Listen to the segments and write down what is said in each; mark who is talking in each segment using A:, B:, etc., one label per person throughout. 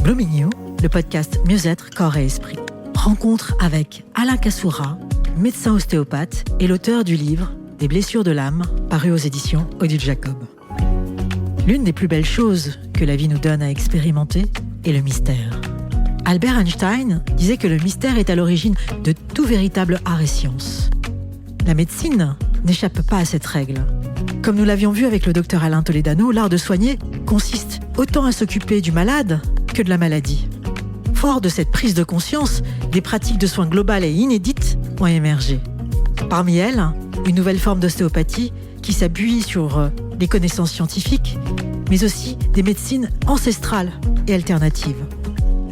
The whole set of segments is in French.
A: Blooming You, le podcast Mieux-être, corps et esprit. Rencontre avec Alain Kassoura, médecin ostéopathe et l'auteur du livre Des blessures de l'âme, paru aux éditions Odile Jacob. L'une des plus belles choses que la vie nous donne à expérimenter est le mystère. Albert Einstein disait que le mystère est à l'origine de tout véritable art et science. La médecine n'échappe pas à cette règle. Comme nous l'avions vu avec le docteur Alain Toledano, l'art de soigner consiste autant à s'occuper du malade que de la maladie. Fort de cette prise de conscience, des pratiques de soins globales et inédites ont émergé. Parmi elles, une nouvelle forme d'ostéopathie qui s'appuie sur des connaissances scientifiques, mais aussi des médecines ancestrales et alternatives.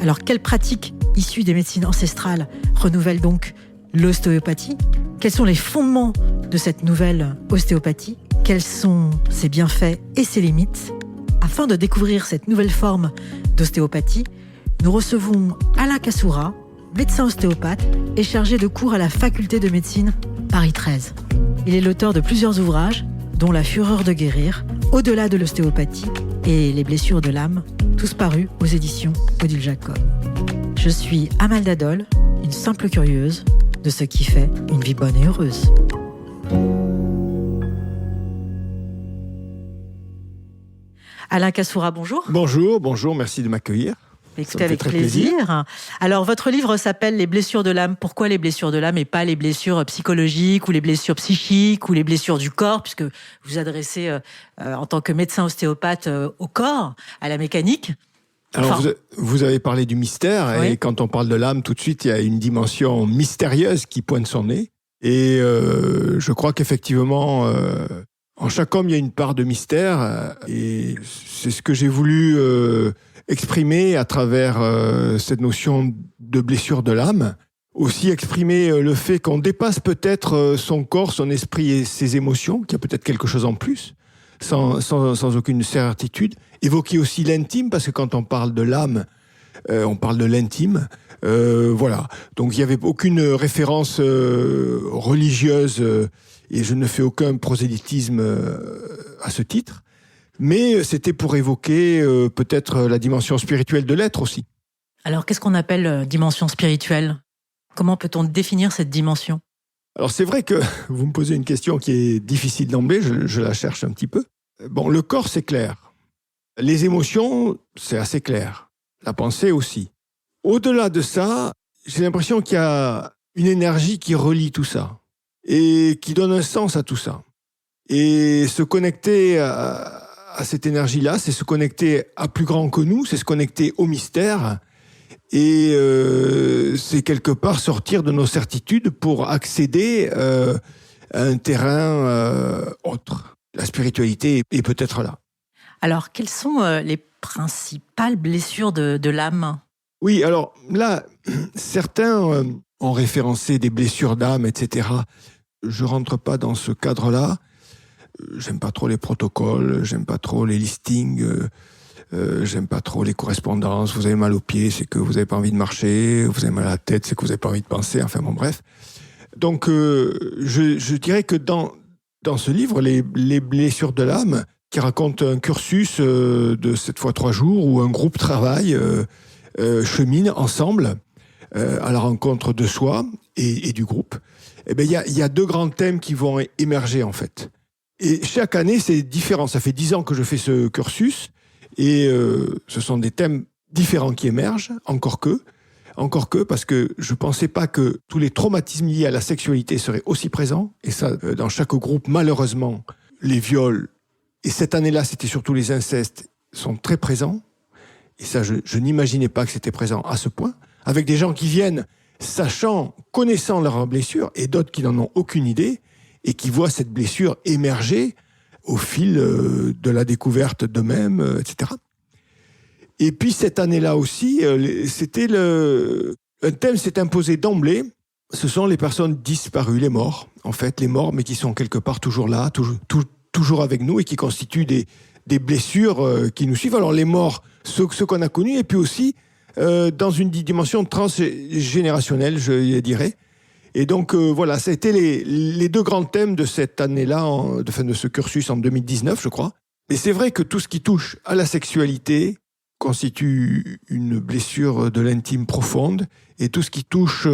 A: Alors, quelles pratiques issues des médecines ancestrales renouvellent donc l'ostéopathie ? Quels sont les fondements de cette nouvelle ostéopathie ? Quels sont ses bienfaits et ses limites ? Afin de découvrir cette nouvelle forme d'ostéopathie, nous recevons Alain Kassoura, médecin ostéopathe et chargé de cours à la faculté de médecine Paris 13. Il est l'auteur de plusieurs ouvrages, dont La fureur de guérir, Au-delà de l'ostéopathie et Les blessures de l'âme, tous parus aux éditions Odile Jacob. Je suis Amal Dadol, une simple curieuse de ce qui fait une vie bonne et heureuse. Alain Kassoura, bonjour.
B: Bonjour, merci de m'accueillir.
A: Écoutez, avec plaisir. Alors, votre livre s'appelle Les blessures de l'âme. Pourquoi les blessures de l'âme et pas les blessures psychologiques ou les blessures psychiques ou les blessures du corps, puisque vous vous adressez en tant que médecin ostéopathe au corps, à la mécanique.
B: Alors, vous avez parlé du mystère, oui. Et quand on parle de l'âme, tout de suite, il y a une dimension mystérieuse qui pointe son nez. Et je crois qu'effectivement, en chaque homme, il y a une part de mystère. Et c'est ce que j'ai voulu exprimer à travers cette notion de blessure de l'âme. Aussi exprimer le fait qu'on dépasse peut-être son corps, son esprit et ses émotions, qu'il y a peut-être quelque chose en plus, sans aucune certitude. Évoquer aussi l'intime, parce que quand on parle de l'âme, on parle de l'intime. Voilà. Donc il n'y avait aucune référence religieuse et je ne fais aucun prosélytisme à ce titre. Mais c'était pour évoquer peut-être la dimension spirituelle de l'être aussi.
A: Alors qu'est-ce qu'on appelle dimension spirituelle ? Comment peut-on définir cette dimension ?
B: Alors c'est vrai que vous me posez une question qui est difficile d'emblée, je la cherche un petit peu. Bon, le corps c'est clair. Les émotions, c'est assez clair. La pensée aussi. Au-delà de ça, j'ai l'impression qu'il y a une énergie qui relie tout ça et qui donne un sens à tout ça. Et se connecter à cette énergie-là, c'est se connecter à plus grand que nous, c'est se connecter au mystère et c'est quelque part sortir de nos certitudes pour accéder à un terrain autre. La spiritualité est peut-être là.
A: Alors, quelles sont les principales blessures de l'âme ?
B: Oui, alors là, certains ont référencé des blessures d'âme, etc. Je rentre pas dans ce cadre-là. J'aime pas trop les protocoles, j'aime pas trop les listings, j'aime pas trop les correspondances. Vous avez mal aux pieds, c'est que vous avez pas envie de marcher. Vous avez mal à la tête, c'est que vous avez pas envie de penser. Enfin bon, bref. Donc, je dirais que dans ce livre, les blessures de l'âme, qui raconte un cursus de 7 fois 3 jours où un groupe travaille, chemine ensemble à la rencontre de soi et du groupe. Eh ben, il y a 2 grands thèmes qui vont émerger en fait. Et chaque année, c'est différent. Ça fait 10 ans que je fais ce cursus et ce sont des thèmes différents qui émergent, encore que, parce que je pensais pas que tous les traumatismes liés à la sexualité seraient aussi présents. Et ça, dans chaque groupe, malheureusement, les viols, et cette année-là, c'était surtout les incestes, sont très présents. Et ça, je n'imaginais pas que c'était présent à ce point. Avec des gens qui viennent connaissant leurs blessures, et d'autres qui n'en ont aucune idée, et qui voient cette blessure émerger au fil de la découverte d'eux-mêmes, etc. Et puis cette année-là aussi, un thème s'est imposé d'emblée. Ce sont les personnes disparues, les morts, en fait, les morts, mais qui sont quelque part toujours là, toujours avec nous et qui constituent des blessures qui nous suivent. Alors les morts, ceux qu'on a connus, et puis aussi dans une dimension transgénérationnelle, je dirais. Et donc voilà, ça a été les 2 grands thèmes de cette année-là, de ce cursus en 2019, je crois. Et c'est vrai que tout ce qui touche à la sexualité constitue une blessure de l'intime profonde, et tout ce qui touche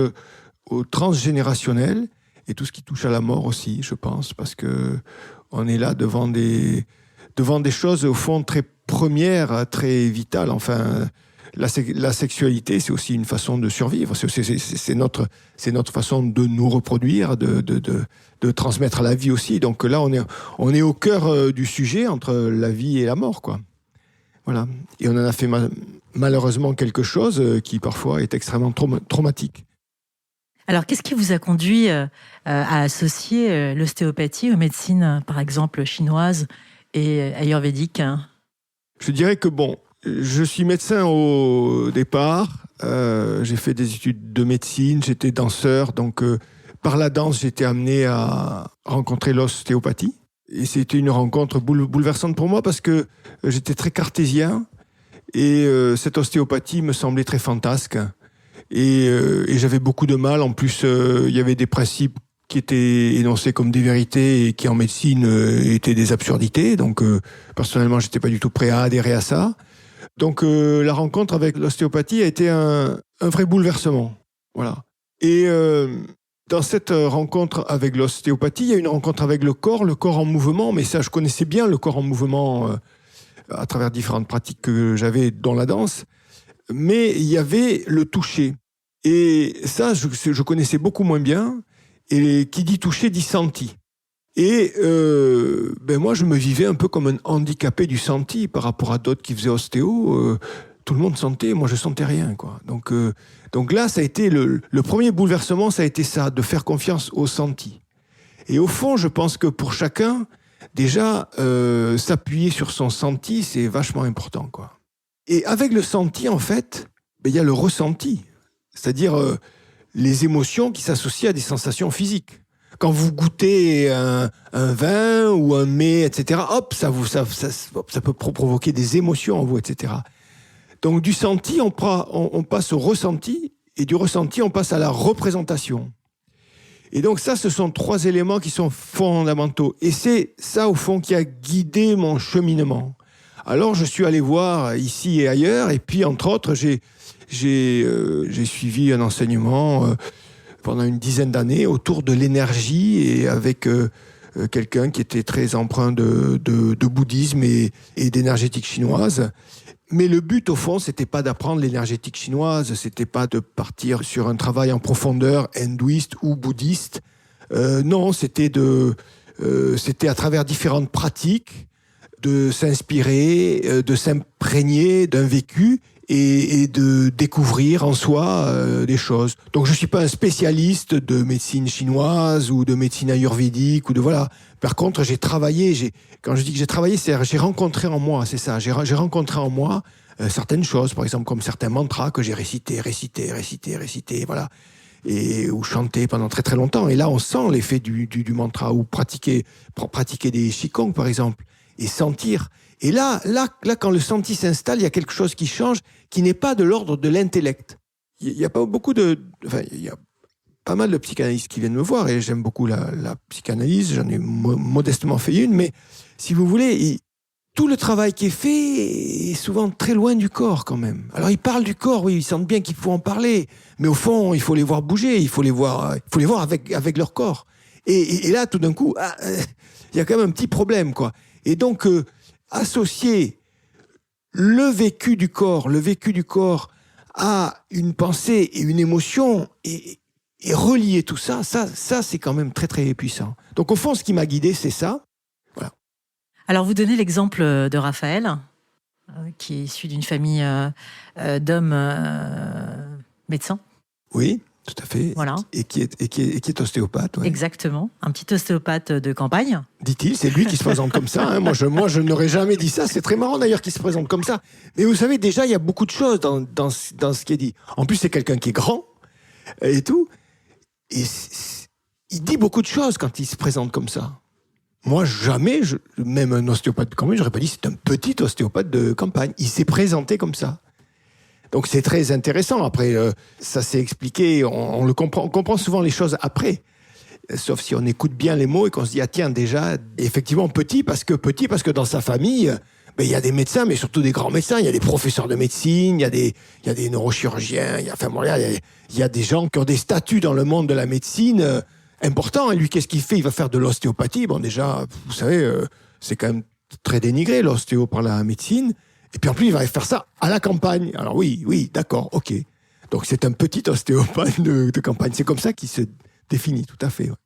B: au transgénérationnel, et tout ce qui touche à la mort aussi, je pense, parce que on est là devant des choses au fond très premières, très vitales. Enfin, la sexualité, c'est aussi une façon de survivre. C'est notre façon de nous reproduire, de transmettre la vie aussi. Donc là, on est au cœur du sujet entre la vie et la mort, quoi. Voilà. Et on en a fait malheureusement quelque chose qui parfois est extrêmement traumatique.
A: Alors, qu'est-ce qui vous a conduit à associer l'ostéopathie aux médecines, par exemple, chinoises et ayurvédiques?
B: Je dirais que je suis médecin au départ. J'ai fait des études de médecine, j'étais danseur. Donc, par la danse, j'étais amené à rencontrer l'ostéopathie. Et c'était une rencontre bouleversante pour moi parce que j'étais très cartésien. Et cette ostéopathie me semblait très fantasque. Et j'avais beaucoup de mal. En plus, il y avait des principes qui étaient énoncés comme des vérités et qui, en médecine, étaient des absurdités. Donc, personnellement, j'étais pas du tout prêt à adhérer à ça. Donc, la rencontre avec l'ostéopathie a été un vrai bouleversement. Voilà. Et dans cette rencontre avec l'ostéopathie, il y a une rencontre avec le corps en mouvement. Mais ça, je connaissais bien le corps en mouvement à travers différentes pratiques que j'avais dans la danse. Mais il y avait le toucher. Et ça, je connaissais beaucoup moins bien. Et qui dit toucher dit senti. Et moi, je me vivais un peu comme un handicapé du senti par rapport à d'autres qui faisaient ostéo. Tout le monde sentait, moi je sentais rien, quoi. Donc là, ça a été le premier bouleversement, ça a été ça, de faire confiance au senti. Et au fond, je pense que pour chacun, déjà, s'appuyer sur son senti, c'est vachement important, quoi. Et avec le senti, en fait, il y a le ressenti. C'est-à-dire les émotions qui s'associent à des sensations physiques. Quand vous goûtez un vin ou un mets, etc., hop, ça peut provoquer des émotions en vous, etc. Donc du senti, on passe au ressenti, et du ressenti, on passe à la représentation. Et donc ça, ce sont 3 éléments qui sont fondamentaux. Et c'est ça, au fond, qui a guidé mon cheminement. Alors, je suis allé voir ici et ailleurs, et puis, entre autres, j'ai suivi un enseignement pendant une dizaine d'années autour de l'énergie, et avec quelqu'un qui était très empreint de bouddhisme et d'énergétique chinoise. Mais le but, au fond, c'était pas d'apprendre l'énergétique chinoise, c'était pas de partir sur un travail en profondeur hindouiste ou bouddhiste. Non, c'était à travers différentes pratiques de s'inspirer, de s'imprégner d'un vécu et de découvrir en soi des choses. Donc je suis pas un spécialiste de médecine chinoise ou de médecine ayurvédique ou de voilà. Par contre, j'ai travaillé. Quand je dis que j'ai travaillé, c'est j'ai rencontré en moi, c'est ça. J'ai rencontré en moi certaines choses, par exemple comme certains mantras que j'ai récités, voilà, et ou chanté pendant très très longtemps. Et là, on sent l'effet du mantra, ou pratiquer des qigong par exemple, et sentir. Et là, quand le senti s'installe, il y a quelque chose qui change, qui n'est pas de l'ordre de l'intellect. Il y a pas beaucoup il y a pas mal de psychanalystes qui viennent me voir, et j'aime beaucoup la psychanalyse. J'en ai modestement fait une, mais si vous voulez, tout le travail qui est fait est souvent très loin du corps quand même. Alors ils parlent du corps, oui, ils sentent bien qu'il faut en parler, mais au fond, il faut les voir bouger, il faut les voir avec leur corps. Et là, tout d'un coup, il y a quand même un petit problème, quoi. Et donc associer le vécu du corps à une pensée et une émotion, et relier tout ça, c'est quand même très très puissant. Donc au fond, ce qui m'a guidé, c'est ça. Voilà.
A: Alors vous donnez l'exemple de Raphaël, qui est issu d'une famille d'hommes médecins. Oui.
B: Tout à fait.
A: Voilà.
B: Et qui est ostéopathe. Ouais.
A: Exactement. Un petit ostéopathe de campagne.
B: Dit-il, c'est lui qui se présente comme ça. Hein. Moi, je n'aurais jamais dit ça. C'est très marrant d'ailleurs qu'il se présente comme ça. Mais vous savez, déjà, il y a beaucoup de choses dans ce qui est dit. En plus, c'est quelqu'un qui est grand et tout. Et il dit beaucoup de choses quand il se présente comme ça. Moi, jamais, même un ostéopathe de campagne, j'aurais pas dit c'est un petit ostéopathe de campagne. Il s'est présenté comme ça. Donc c'est très intéressant. Après, ça s'est expliqué, on comprend souvent les choses après. sauf si on écoute bien les mots et qu'on se dit, ah tiens, déjà, effectivement, petit parce que dans sa famille, il y a des médecins, mais surtout des grands médecins, il y a des professeurs de médecine, il y a des neurochirurgiens, il y a des gens qui ont des statuts dans le monde de la médecine importants. Et lui, qu'est-ce qu'il fait? Il va faire de l'ostéopathie. Bon, déjà, vous savez, c'est quand même très dénigré, l'ostéo par la médecine. Et puis en plus, il va faire ça à la campagne. Alors oui, d'accord, ok. Donc c'est un petit ostéopathe de campagne. C'est comme ça qu'il se définit, tout à fait. Ouais.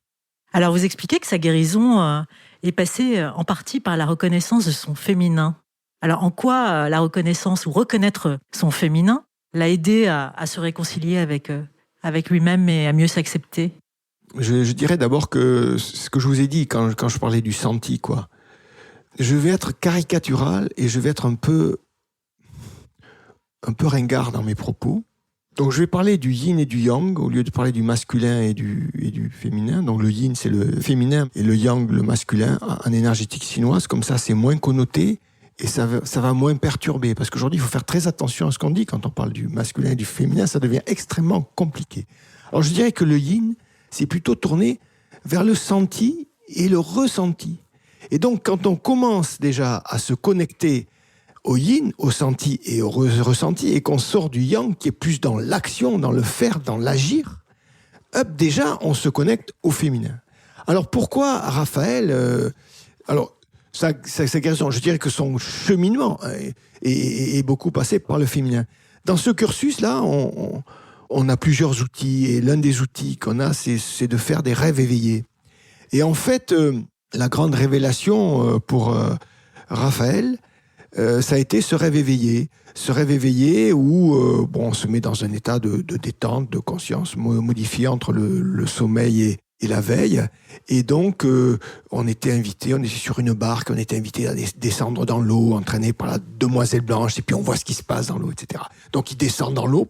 A: Alors vous expliquez que sa guérison est passée en partie par la reconnaissance de son féminin. Alors en quoi la reconnaissance ou reconnaître son féminin l'a aidé à se réconcilier avec lui-même et à mieux s'accepter?
B: Je dirais d'abord que ce que je vous ai dit quand je parlais du senti, quoi. Je vais être caricatural et je vais être un peu ringard dans mes propos. Donc je vais parler du yin et du yang au lieu de parler du masculin et du féminin. Donc le yin c'est le féminin et le yang le masculin en énergétique chinoise. Comme ça c'est moins connoté et ça va moins perturber. Parce qu'aujourd'hui il faut faire très attention à ce qu'on dit quand on parle du masculin et du féminin. Ça devient extrêmement compliqué. Alors je dirais que le yin c'est plutôt tourné vers le senti et le ressenti. Et donc quand on commence déjà à se connecter au yin, au senti et au ressenti, et qu'on sort du yang qui est plus dans l'action, dans le faire, dans l'agir, déjà on se connecte au féminin. Alors pourquoi Raphaël alors sa guérison, je dirais que son cheminement est beaucoup passé par le féminin. Dans ce cursus-là, on a plusieurs outils, et l'un des outils qu'on a, c'est de faire des rêves éveillés. Et en fait, la grande révélation pour Raphaël, ça a été ce rêve éveillé où on se met dans un état de détente, de conscience modifié entre le sommeil et la veille. Et donc, on était sur une barque, on était invité à descendre dans l'eau, entraîné par la demoiselle blanche, et puis on voit ce qui se passe dans l'eau, etc. Donc, il descend dans l'eau,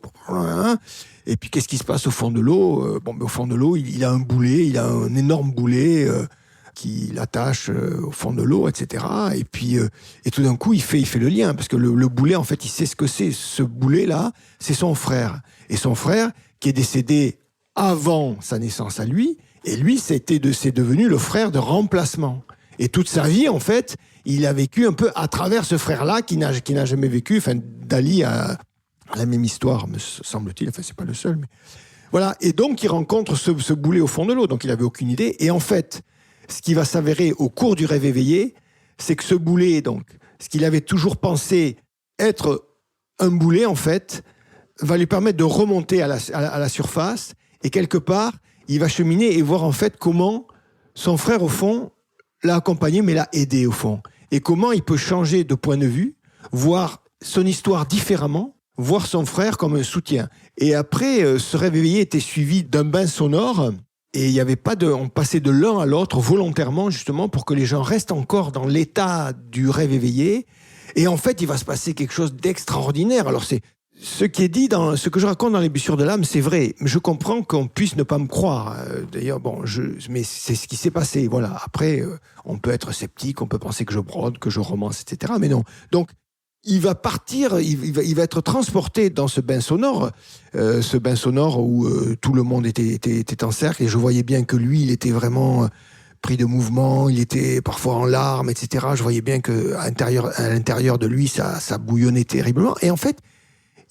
B: et puis qu'est-ce qui se passe au fond de l'eau? Au fond de l'eau, il a un boulet, il a un énorme boulet qui l'attache au fond de l'eau, etc. Et puis, et tout d'un coup, il fait le lien, parce que le boulet, en fait, il sait ce que c'est. Ce boulet-là, c'est son frère. Et son frère, qui est décédé avant sa naissance à lui, et lui, c'est devenu le frère de remplacement. Et toute sa vie, en fait, il a vécu un peu à travers ce frère-là, qui n'a jamais vécu. Enfin, Dali a la même histoire, me semble-t-il. Enfin, c'est pas le seul, mais voilà. Et donc, il rencontre ce boulet au fond de l'eau. Donc, il avait aucune idée. Et en fait, ce qui va s'avérer au cours du rêve éveillé, c'est que ce boulet, donc, ce qu'il avait toujours pensé être un boulet, en fait, va lui permettre de remonter à la surface, et quelque part, il va cheminer et voir en fait comment son frère, au fond, l'a accompagné, mais l'a aidé, au fond. Et comment il peut changer de point de vue, voir son histoire différemment, voir son frère comme un soutien. Et après, ce rêve éveillé était suivi d'un bain sonore. Et il y avait pas on passait de l'un à l'autre volontairement, justement, pour que les gens restent encore dans l'état du rêve éveillé. Et en fait, il va se passer quelque chose d'extraordinaire. Alors, c'est ce qui est dit dans ce que je raconte dans les blessures de l'âme, c'est vrai. Je comprends qu'on puisse ne pas me croire. D'ailleurs, mais c'est ce qui s'est passé. Voilà. Après, on peut être sceptique, on peut penser que je brode, que je romance, etc. Mais non. Donc, il va partir, il va être transporté dans ce bain sonore où tout le monde était en cercle, et je voyais bien que lui, il était vraiment pris de mouvement, il était parfois en larmes, etc. Je voyais bien que à l'intérieur de lui, ça bouillonnait terriblement. Et en fait,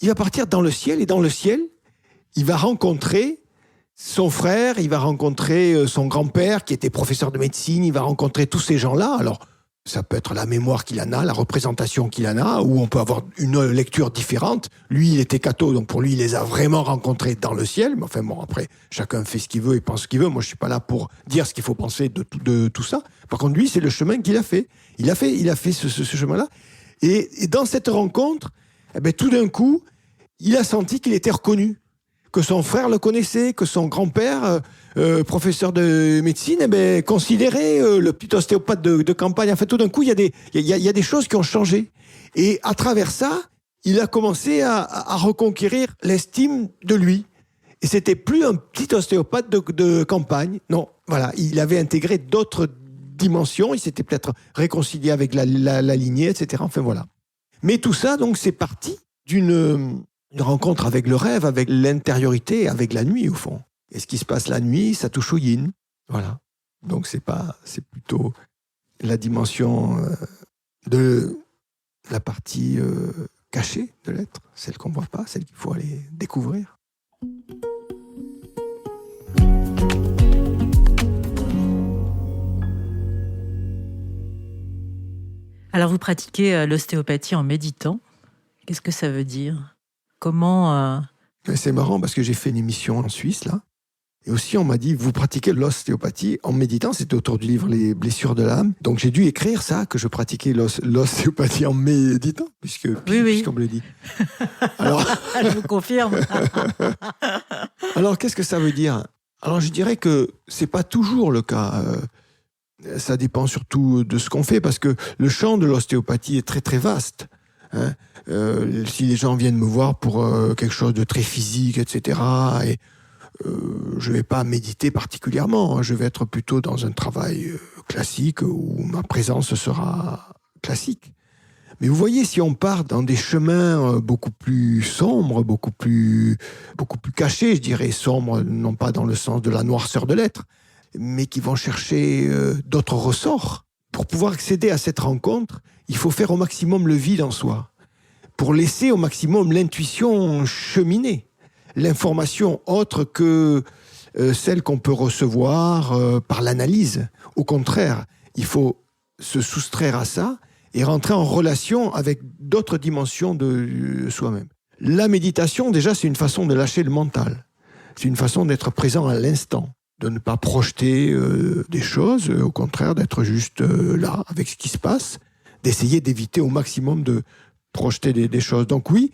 B: il va partir dans le ciel, et dans le ciel, il va rencontrer son frère, il va rencontrer son grand-père qui était professeur de médecine, il va rencontrer tous ces gens-là. Alors, ça peut être la mémoire qu'il en a, la représentation qu'il en a, ou on peut avoir une lecture différente. Lui, il était catho, donc pour lui, il les a vraiment rencontrés dans le ciel. Mais enfin bon, après, chacun fait ce qu'il veut et pense ce qu'il veut. Moi, je suis pas là pour dire ce qu'il faut penser de tout ça. Par contre, lui, c'est le chemin qu'il a fait. Il a fait ce chemin-là. Et dans cette rencontre, tout d'un coup, il a senti qu'il était reconnu, que son frère le connaissait, que son grand-père, professeur de médecine, considérait le petit ostéopathe de campagne. En fait, tout d'un coup, il y a des choses qui ont changé. Et à travers ça, il a commencé à reconquérir l'estime de lui. Et c'était plus un petit ostéopathe de campagne. Non, voilà, il avait intégré d'autres dimensions. Il s'était peut-être réconcilié avec la lignée, etc. Enfin, voilà. Mais tout ça, donc, c'est parti d'une rencontre avec le rêve, avec l'intériorité, avec la nuit, au fond. Et ce qui se passe la nuit, ça touche au yin. Voilà. Donc c'est plutôt la dimension de la partie cachée de l'être, celle qu'on ne voit pas, celle qu'il faut aller découvrir.
A: Alors vous pratiquez l'ostéopathie en méditant. Qu'est-ce que ça veut dire ? Comment
B: C'est marrant parce que j'ai fait une émission en Suisse, là. Et aussi, on m'a dit, vous pratiquez l'ostéopathie en méditant. C'était autour du livre Les blessures de l'âme. Donc, j'ai dû écrire ça, que je pratiquais l'ostéopathie en méditant, puisqu'on me le dit. Alors,
A: je vous confirme.
B: Alors, qu'est-ce que ça veut dire ? Alors, je dirais que c'est pas toujours le cas. Ça dépend surtout de ce qu'on fait, parce que le champ de l'ostéopathie est très, très vaste. Hein. Si les gens viennent me voir pour quelque chose de très physique, etc., et je ne vais pas méditer particulièrement, je vais être plutôt dans un travail classique où ma présence sera classique. Mais vous voyez, si on part dans des chemins beaucoup plus sombres, beaucoup plus cachés, je dirais sombres, non pas dans le sens de la noirceur de l'être, mais qui vont chercher d'autres ressorts, pour pouvoir accéder à cette rencontre, il faut faire au maximum le vide en soi, pour laisser au maximum l'intuition cheminer. L'information autre que celle qu'on peut recevoir par l'analyse. Au contraire, il faut se soustraire à ça et rentrer en relation avec d'autres dimensions de soi-même. La méditation, déjà, c'est une façon de lâcher le mental. C'est une façon d'être présent à l'instant, de ne pas projeter des choses, au contraire, d'être juste là, avec ce qui se passe, d'essayer d'éviter au maximum de projeter des choses. Donc oui,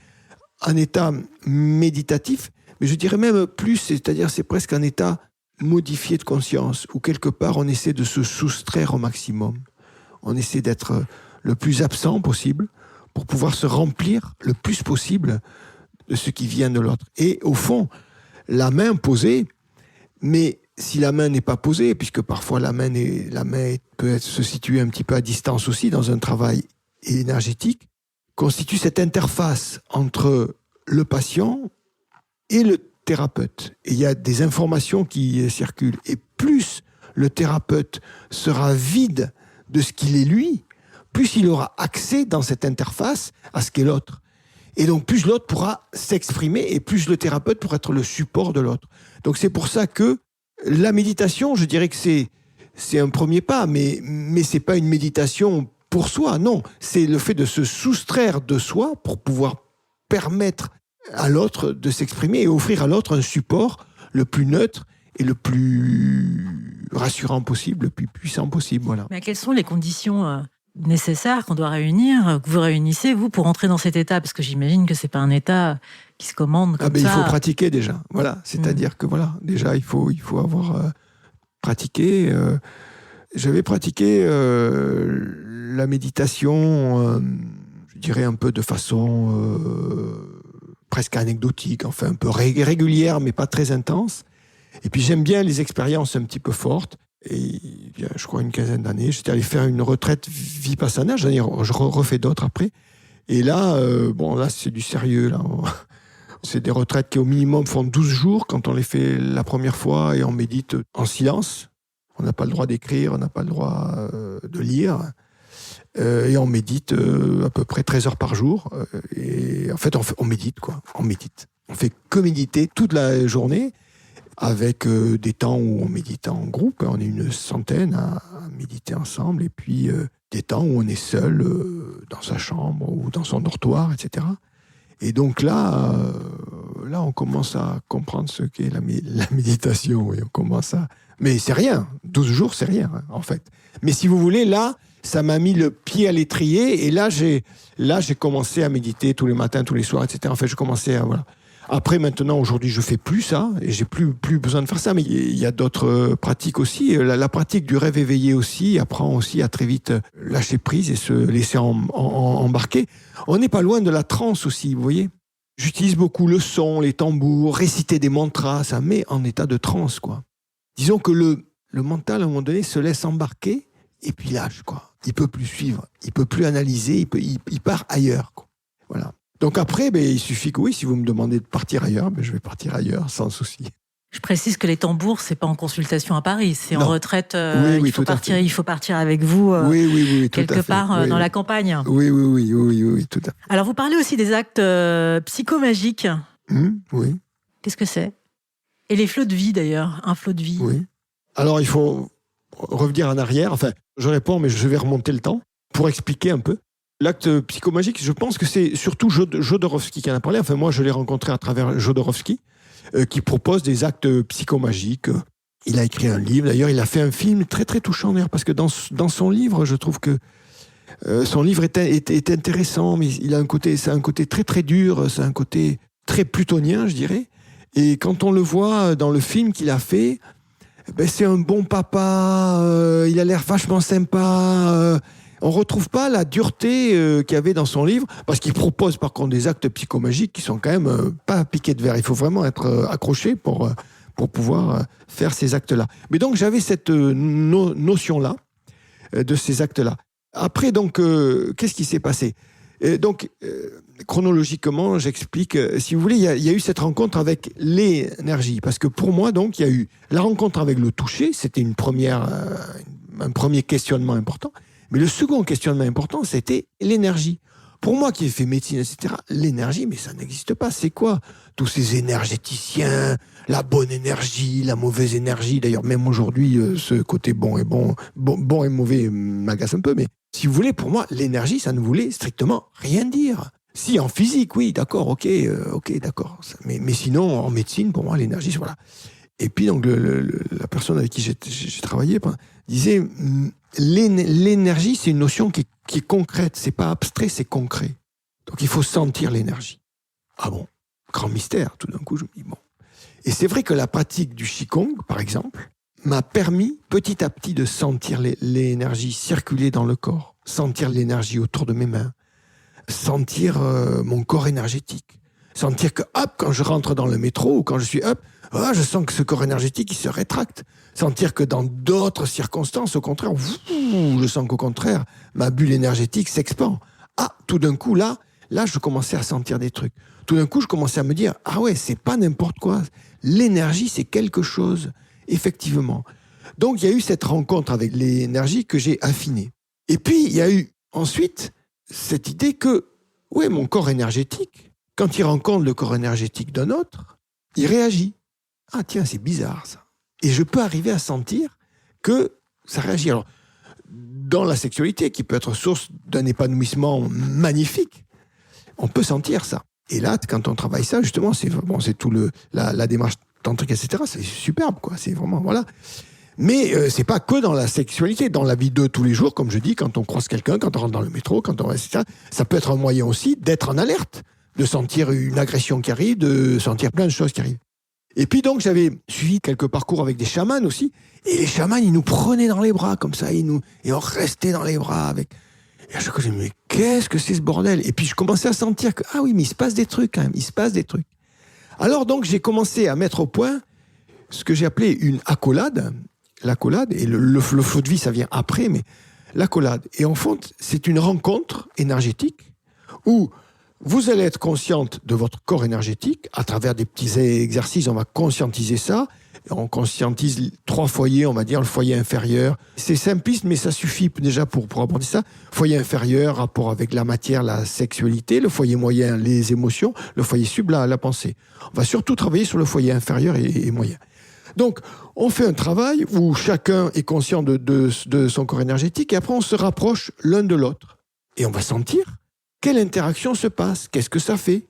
B: un état méditatif, mais je dirais même plus, c'est-à-dire c'est presque un état modifié de conscience, où quelque part on essaie de se soustraire au maximum. On essaie d'être le plus absent possible pour pouvoir se remplir le plus possible de ce qui vient de l'autre. Et au fond, la main posée, mais si la main n'est pas posée, puisque parfois la main peut se situer un petit peu à distance aussi dans un travail énergétique, constitue cette interface entre le patient et le thérapeute. Et il y a des informations qui circulent. Et plus le thérapeute sera vide de ce qu'il est lui, plus il aura accès dans cette interface à ce qu'est l'autre. Et donc plus l'autre pourra s'exprimer et plus le thérapeute pourra être le support de l'autre. Donc c'est pour ça que la méditation, je dirais que c'est un premier pas, mais c'est pas une méditation pour soi, non. C'est le fait de se soustraire de soi pour pouvoir permettre à l'autre de s'exprimer et offrir à l'autre un support le plus neutre et le plus rassurant possible, le plus puissant possible. Voilà.
A: Mais quelles sont les conditions nécessaires qu'on doit réunir, que vous réunissez, vous, pour entrer dans cet état ? Parce que j'imagine que c'est pas un état qui se commande comme ça.
B: Il faut pratiquer déjà. Voilà. C'est-à-dire que voilà, déjà, il faut avoir pratiqué. J'avais pratiqué la méditation, je dirais un peu de façon presque anecdotique, enfin un peu régulière, mais pas très intense. Et puis j'aime bien les expériences un petit peu fortes. Et il y a, je crois, une quinzaine d'années, j'étais allé faire une retraite vipassana. Je refais d'autres après. Et là, là c'est du sérieux. Là. C'est des retraites qui au minimum font 12 jours quand on les fait la première fois et on médite en silence. On n'a pas le droit d'écrire, on n'a pas le droit de lire. Et on médite à peu près 13 heures par jour. Et en fait, on médite, quoi. On médite. On fait que méditer toute la journée avec des temps où on médite en groupe. On est une centaine à méditer ensemble. Et puis des temps où on est seul dans sa chambre ou dans son dortoir, etc. Et donc là, on commence à comprendre ce qu'est la méditation. Et on commence à... Mais c'est rien. 12 jours, c'est rien, en fait. Mais si vous voulez, là, ça m'a mis le pied à l'étrier. Et là, j'ai commencé à méditer tous les matins, tous les soirs, etc. En fait, je commençais à... Voilà. Après, maintenant, aujourd'hui, je fais plus ça. Et j'ai plus besoin de faire ça. Mais il y a d'autres pratiques aussi. La pratique du rêve éveillé aussi apprend aussi à très vite lâcher prise et se laisser embarquer. On n'est pas loin de la transe aussi, vous voyez. J'utilise beaucoup le son, les tambours, réciter des mantras. Ça met en état de transe, quoi. Disons que le mental, à un moment donné, se laisse embarquer et puis lâche, quoi. Il peut plus suivre, il peut plus analyser, il part ailleurs, quoi. Voilà. Donc après, il suffit que oui, si vous me demandez de partir ailleurs, je vais partir ailleurs sans souci.
A: Je précise que les tambours, c'est pas en consultation à Paris, c'est en retraite.
B: Oui,
A: il faut partir avec vous quelque part dans la campagne.
B: Oui, tout à fait.
A: Alors, vous parlez aussi des actes psychomagiques.
B: Oui.
A: Qu'est-ce que c'est? Et les flots de vie, d'ailleurs, un flot de vie.
B: Oui. Alors, il faut revenir en arrière. Enfin, je réponds, mais je vais remonter le temps pour expliquer un peu. L'acte psychomagique, je pense que c'est surtout Jodorowsky qui en a parlé. Enfin, moi, je l'ai rencontré à travers Jodorowsky, qui propose des actes psychomagiques. Il a écrit un livre. D'ailleurs, il a fait un film très, très touchant, d'ailleurs, parce que dans son livre, je trouve que son livre est intéressant, mais c'est un côté très, très dur. C'est un côté très plutonien, je dirais. Et quand on le voit dans le film qu'il a fait, c'est un bon papa, il a l'air vachement sympa. On retrouve pas la dureté qu'il y avait dans son livre, parce qu'il propose par contre des actes psychomagiques qui sont quand même pas piqués de verre. Il faut vraiment être accroché pour pouvoir faire ces actes-là. Mais donc j'avais cette notion-là, de ces actes-là. Après, donc, qu'est-ce qui s'est passé ? Chronologiquement, j'explique. Si vous voulez, il y a eu cette rencontre avec l'énergie. Parce que pour moi, donc, il y a eu la rencontre avec le toucher. C'était un premier questionnement important. Mais le second questionnement important, c'était l'énergie. Pour moi qui ai fait médecine, etc., l'énergie, mais ça n'existe pas. C'est quoi ? Tous ces énergéticiens, la bonne énergie, la mauvaise énergie. D'ailleurs, même aujourd'hui, ce côté bon et mauvais m'agace un peu. Mais si vous voulez, pour moi, l'énergie, ça ne voulait strictement rien dire. Si, en physique, oui, d'accord, ok, d'accord. Mais sinon, en médecine, pour moi, l'énergie, voilà. Et puis, donc, la personne avec qui j'ai travaillé disait, l'énergie, c'est une notion qui est concrète. C'est pas abstrait, c'est concret. Donc, il faut sentir l'énergie. Ah bon ? Grand mystère. Tout d'un coup, je me dis, bon. Et c'est vrai que la pratique du Qigong, par exemple, m'a permis, petit à petit, de sentir l'énergie circuler dans le corps. Sentir l'énergie autour de mes mains. Sentir mon corps énergétique. Sentir que, hop, quand je rentre dans le métro ou quand je suis hop, je sens que ce corps énergétique, il se rétracte. Sentir que dans d'autres circonstances, au contraire, je sens qu'au contraire, ma bulle énergétique s'expand. Ah, tout d'un coup, là, je commençais à sentir des trucs. Tout d'un coup, je commençais à me dire, ah ouais, c'est pas n'importe quoi. L'énergie, c'est quelque chose, effectivement. Donc, il y a eu cette rencontre avec l'énergie que j'ai affinée. Et puis, il y a eu ensuite cette idée que, ouais, mon corps énergétique, quand il rencontre le corps énergétique d'un autre, il réagit. Ah tiens, c'est bizarre ça. Et je peux arriver à sentir que ça réagit. Alors, dans la sexualité, qui peut être source d'un épanouissement magnifique, on peut sentir ça. Et là, quand on travaille ça, justement, c'est tout la démarche tantrique, etc. C'est superbe, quoi. C'est vraiment, voilà. Mais c'est pas que dans la sexualité, dans la vie de tous les jours, comme je dis, quand on croise quelqu'un, quand on rentre dans le métro, etc. Ça peut être un moyen aussi d'être en alerte, de sentir une agression qui arrive, de sentir plein de choses qui arrivent. Et puis donc, j'avais suivi quelques parcours avec des chamans aussi, et les chamans, ils nous prenaient dans les bras, comme ça, et on restait dans les bras avec... Et à chaque fois, je me disais, mais qu'est-ce que c'est ce bordel ? Et puis, je commençais à sentir que, ah oui, mais il se passe des trucs quand même, il se passe des trucs. Alors donc, j'ai commencé à mettre au point ce que j'ai appelé une accolade. L'accolade, et le flot de vie, ça vient après, mais l'accolade. Et en fond, c'est une rencontre énergétique où vous allez être consciente de votre corps énergétique. À travers des petits exercices, on va conscientiser ça. On conscientise 3 foyers, on va dire, le foyer inférieur. C'est simpliste, mais ça suffit déjà pour aborder ça. Foyer inférieur, rapport avec la matière, la sexualité. Le foyer moyen, les émotions. Le foyer sub, la pensée. On va surtout travailler sur le foyer inférieur et moyen. Donc, on fait un travail où chacun est conscient de son corps énergétique et après, on se rapproche l'un de l'autre. Et on va sentir quelle interaction se passe, qu'est-ce que ça fait.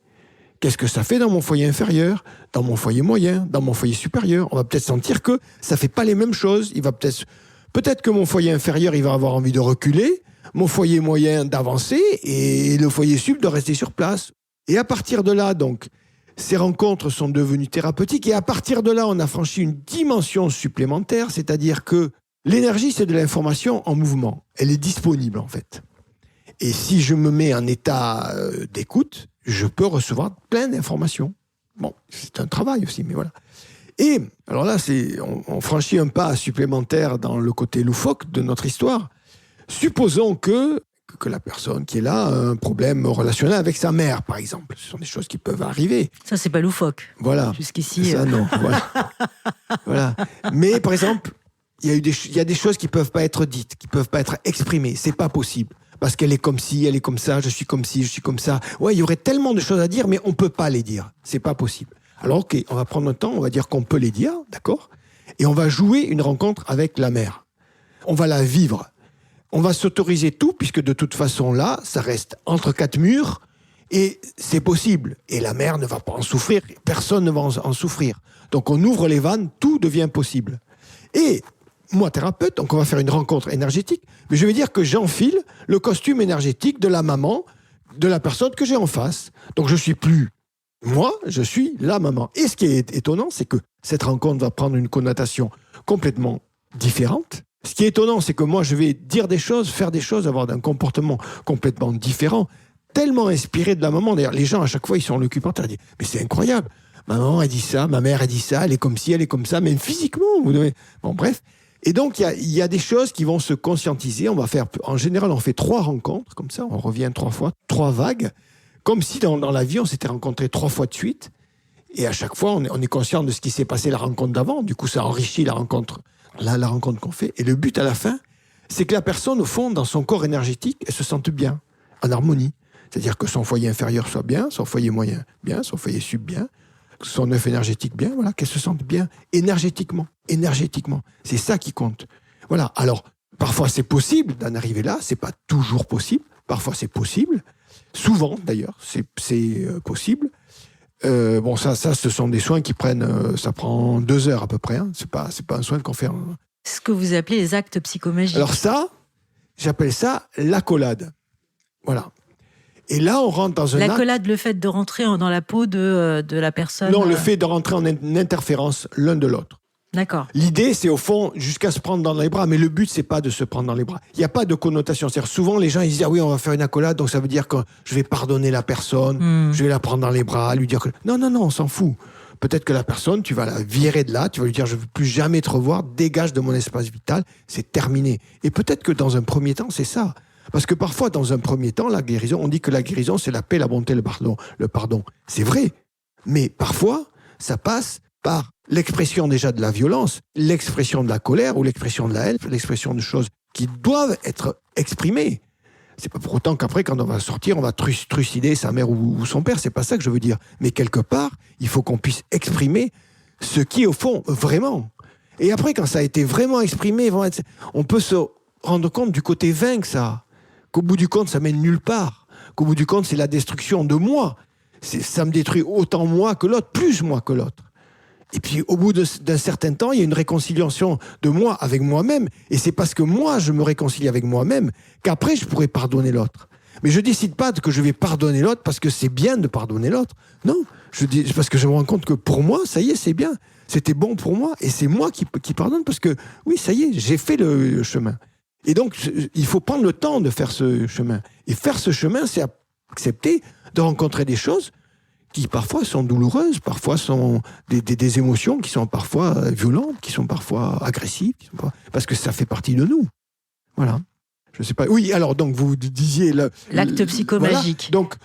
B: Qu'est-ce que ça fait dans mon foyer inférieur, dans mon foyer moyen, dans mon foyer supérieur. On va peut-être sentir que ça fait pas les mêmes choses. Il va peut-être que mon foyer inférieur, il va avoir envie de reculer, mon foyer moyen d'avancer et le foyer sub de rester sur place. Et à partir de là, donc, ces rencontres sont devenues thérapeutiques et à partir de là, on a franchi une dimension supplémentaire, c'est-à-dire que l'énergie, c'est de l'information en mouvement. Elle est disponible, en fait. Et si je me mets en état d'écoute, je peux recevoir plein d'informations. Bon, c'est un travail aussi, mais voilà. Et, alors là, on franchit un pas supplémentaire dans le côté loufoque de notre histoire. Supposons que, que la personne qui est là a un problème relationnel avec sa mère, par exemple. Ce sont des choses qui peuvent arriver.
A: Ça, c'est pas loufoque.
B: Voilà.
A: Jusqu'ici.
B: Ça, non. Voilà. Voilà. Mais, par exemple, il y a des choses qui peuvent pas être dites, qui peuvent pas être exprimées. C'est pas possible. Parce qu'elle est comme ci, elle est comme ça, je suis comme ci, je suis comme ça. Ouais, il y aurait tellement de choses à dire, mais on peut pas les dire. C'est pas possible. Alors, ok, on va prendre un temps, on va dire qu'on peut les dire, d'accord ? Et on va jouer une rencontre avec la mère. On va la vivre. On va s'autoriser tout, puisque de toute façon, là, ça reste entre quatre murs, et c'est possible. Et la mère ne va pas en souffrir, personne ne va en souffrir. Donc on ouvre les vannes, tout devient possible. Et moi, thérapeute, donc on va faire une rencontre énergétique, mais je vais dire que j'enfile le costume énergétique de la maman, de la personne que j'ai en face. Donc je suis plus moi, je suis la maman. Et ce qui est étonnant, c'est que cette rencontre va prendre une connotation complètement différente. Ce qui est étonnant, c'est que moi, je vais dire des choses, faire des choses, avoir un comportement complètement différent, tellement inspiré de la maman. D'ailleurs, les gens, à chaque fois, ils sont en occupant, ils disent « Mais c'est incroyable, ma maman a dit ça, ma mère a dit ça, elle est comme ci, elle est comme ça, même physiquement. » Bon, bref. Et donc, il y a des choses qui vont se conscientiser. On va faire, en général, on fait 3 rencontres, comme ça, on revient 3 fois, 3 vagues, comme si dans la vie, on s'était rencontrés 3 fois de suite. Et à chaque fois, on est conscient de ce qui s'est passé la rencontre d'avant. Du coup, ça enrichit la rencontre qu'on fait. Et le but, à la fin, c'est que la personne, au fond, dans son corps énergétique, elle se sente bien, en harmonie. C'est-à-dire que son foyer inférieur soit bien, son foyer moyen bien, son foyer sub bien, son œuf énergétique bien, voilà, qu'elle se sente bien énergétiquement. Énergétiquement. C'est ça qui compte. Voilà. Alors, parfois, c'est possible d'en arriver là. C'est pas toujours possible. Parfois, c'est possible. Souvent, d'ailleurs, c'est possible. Bon, ça, ce sont des soins qui prennent, ça prend 2 heures à peu près. Hein. C'est pas un soin qu'on fait.
A: Ce que vous appelez les actes psychomagiques.
B: Alors ça, j'appelle ça l'accolade. Voilà. Et là, on rentre dans un
A: l'accolade, le fait de rentrer dans la peau de la personne.
B: Non, le fait de rentrer en interférence l'un de l'autre.
A: D'accord.
B: L'idée, c'est au fond, jusqu'à se prendre dans les bras, mais le but, c'est pas de se prendre dans les bras. Il n'y a pas de connotation. C'est-à-dire, souvent, les gens, ils disent, ah oui, on va faire une accolade, donc ça veut dire que je vais pardonner la personne, je vais la prendre dans les bras, lui dire que... Non, on s'en fout. Peut-être que la personne, tu vas la virer de là, tu vas lui dire, je ne veux plus jamais te revoir, dégage de mon espace vital, c'est terminé. Et peut-être que dans un premier temps, c'est ça. Parce que parfois, dans un premier temps, la guérison, on dit que la guérison, c'est la paix, la bonté, le pardon. C'est vrai. Mais parfois, ça passe par l'expression déjà de la violence, l'expression de la colère ou l'expression de la haine, l'expression de choses qui doivent être exprimées. C'est pas pour autant qu'après, quand on va sortir, on va trucider sa mère ou son père. C'est pas ça que je veux dire. Mais quelque part, il faut qu'on puisse exprimer ce qui est au fond vraiment. Et après, quand ça a été vraiment exprimé, on peut se rendre compte du côté vain que ça, qu'au bout du compte, ça mène nulle part. Qu'au bout du compte, c'est la destruction de moi. Ça me détruit autant moi que l'autre, plus moi que l'autre. Et puis, au bout d'un certain temps, il y a une réconciliation de moi avec moi-même. Et c'est parce que moi, je me réconcilie avec moi-même qu'après, je pourrai pardonner l'autre. Mais je décide pas que je vais pardonner l'autre parce que c'est bien de pardonner l'autre. Non, parce que je me rends compte que pour moi, ça y est, c'est bien. C'était bon pour moi. Et c'est moi qui pardonne parce que, oui, ça y est, j'ai fait le chemin. Et donc, il faut prendre le temps de faire ce chemin. Et faire ce chemin, c'est accepter de rencontrer des choses qui parfois sont douloureuses, parfois sont des émotions qui sont parfois violentes, qui sont parfois agressives, parce que ça fait partie de nous. Voilà. Je sais pas. Oui, alors donc vous disiez
A: l'acte psychomagique.
B: Voilà. Donc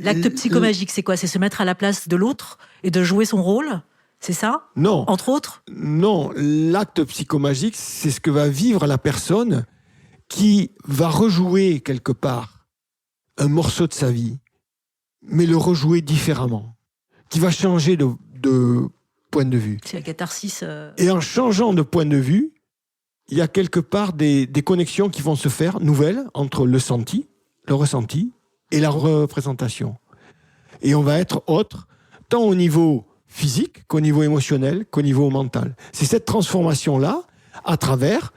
A: l'acte psychomagique, c'est quoi ? C'est se mettre à la place de l'autre et de jouer son rôle ? C'est ça ?
B: Non.
A: Entre autres ?
B: Non, l'acte psychomagique, c'est ce que va vivre la personne qui va rejouer quelque part un morceau de sa vie, mais le rejouer différemment, qui va changer de point de vue.
A: C'est la catharsis.
B: Et en changeant de point de vue, il y a quelque part des connexions qui vont se faire, nouvelles, entre le ressenti, et la représentation. Et on va être autre, tant au niveau physique, qu'au niveau émotionnel, qu'au niveau mental. C'est cette transformation-là, à travers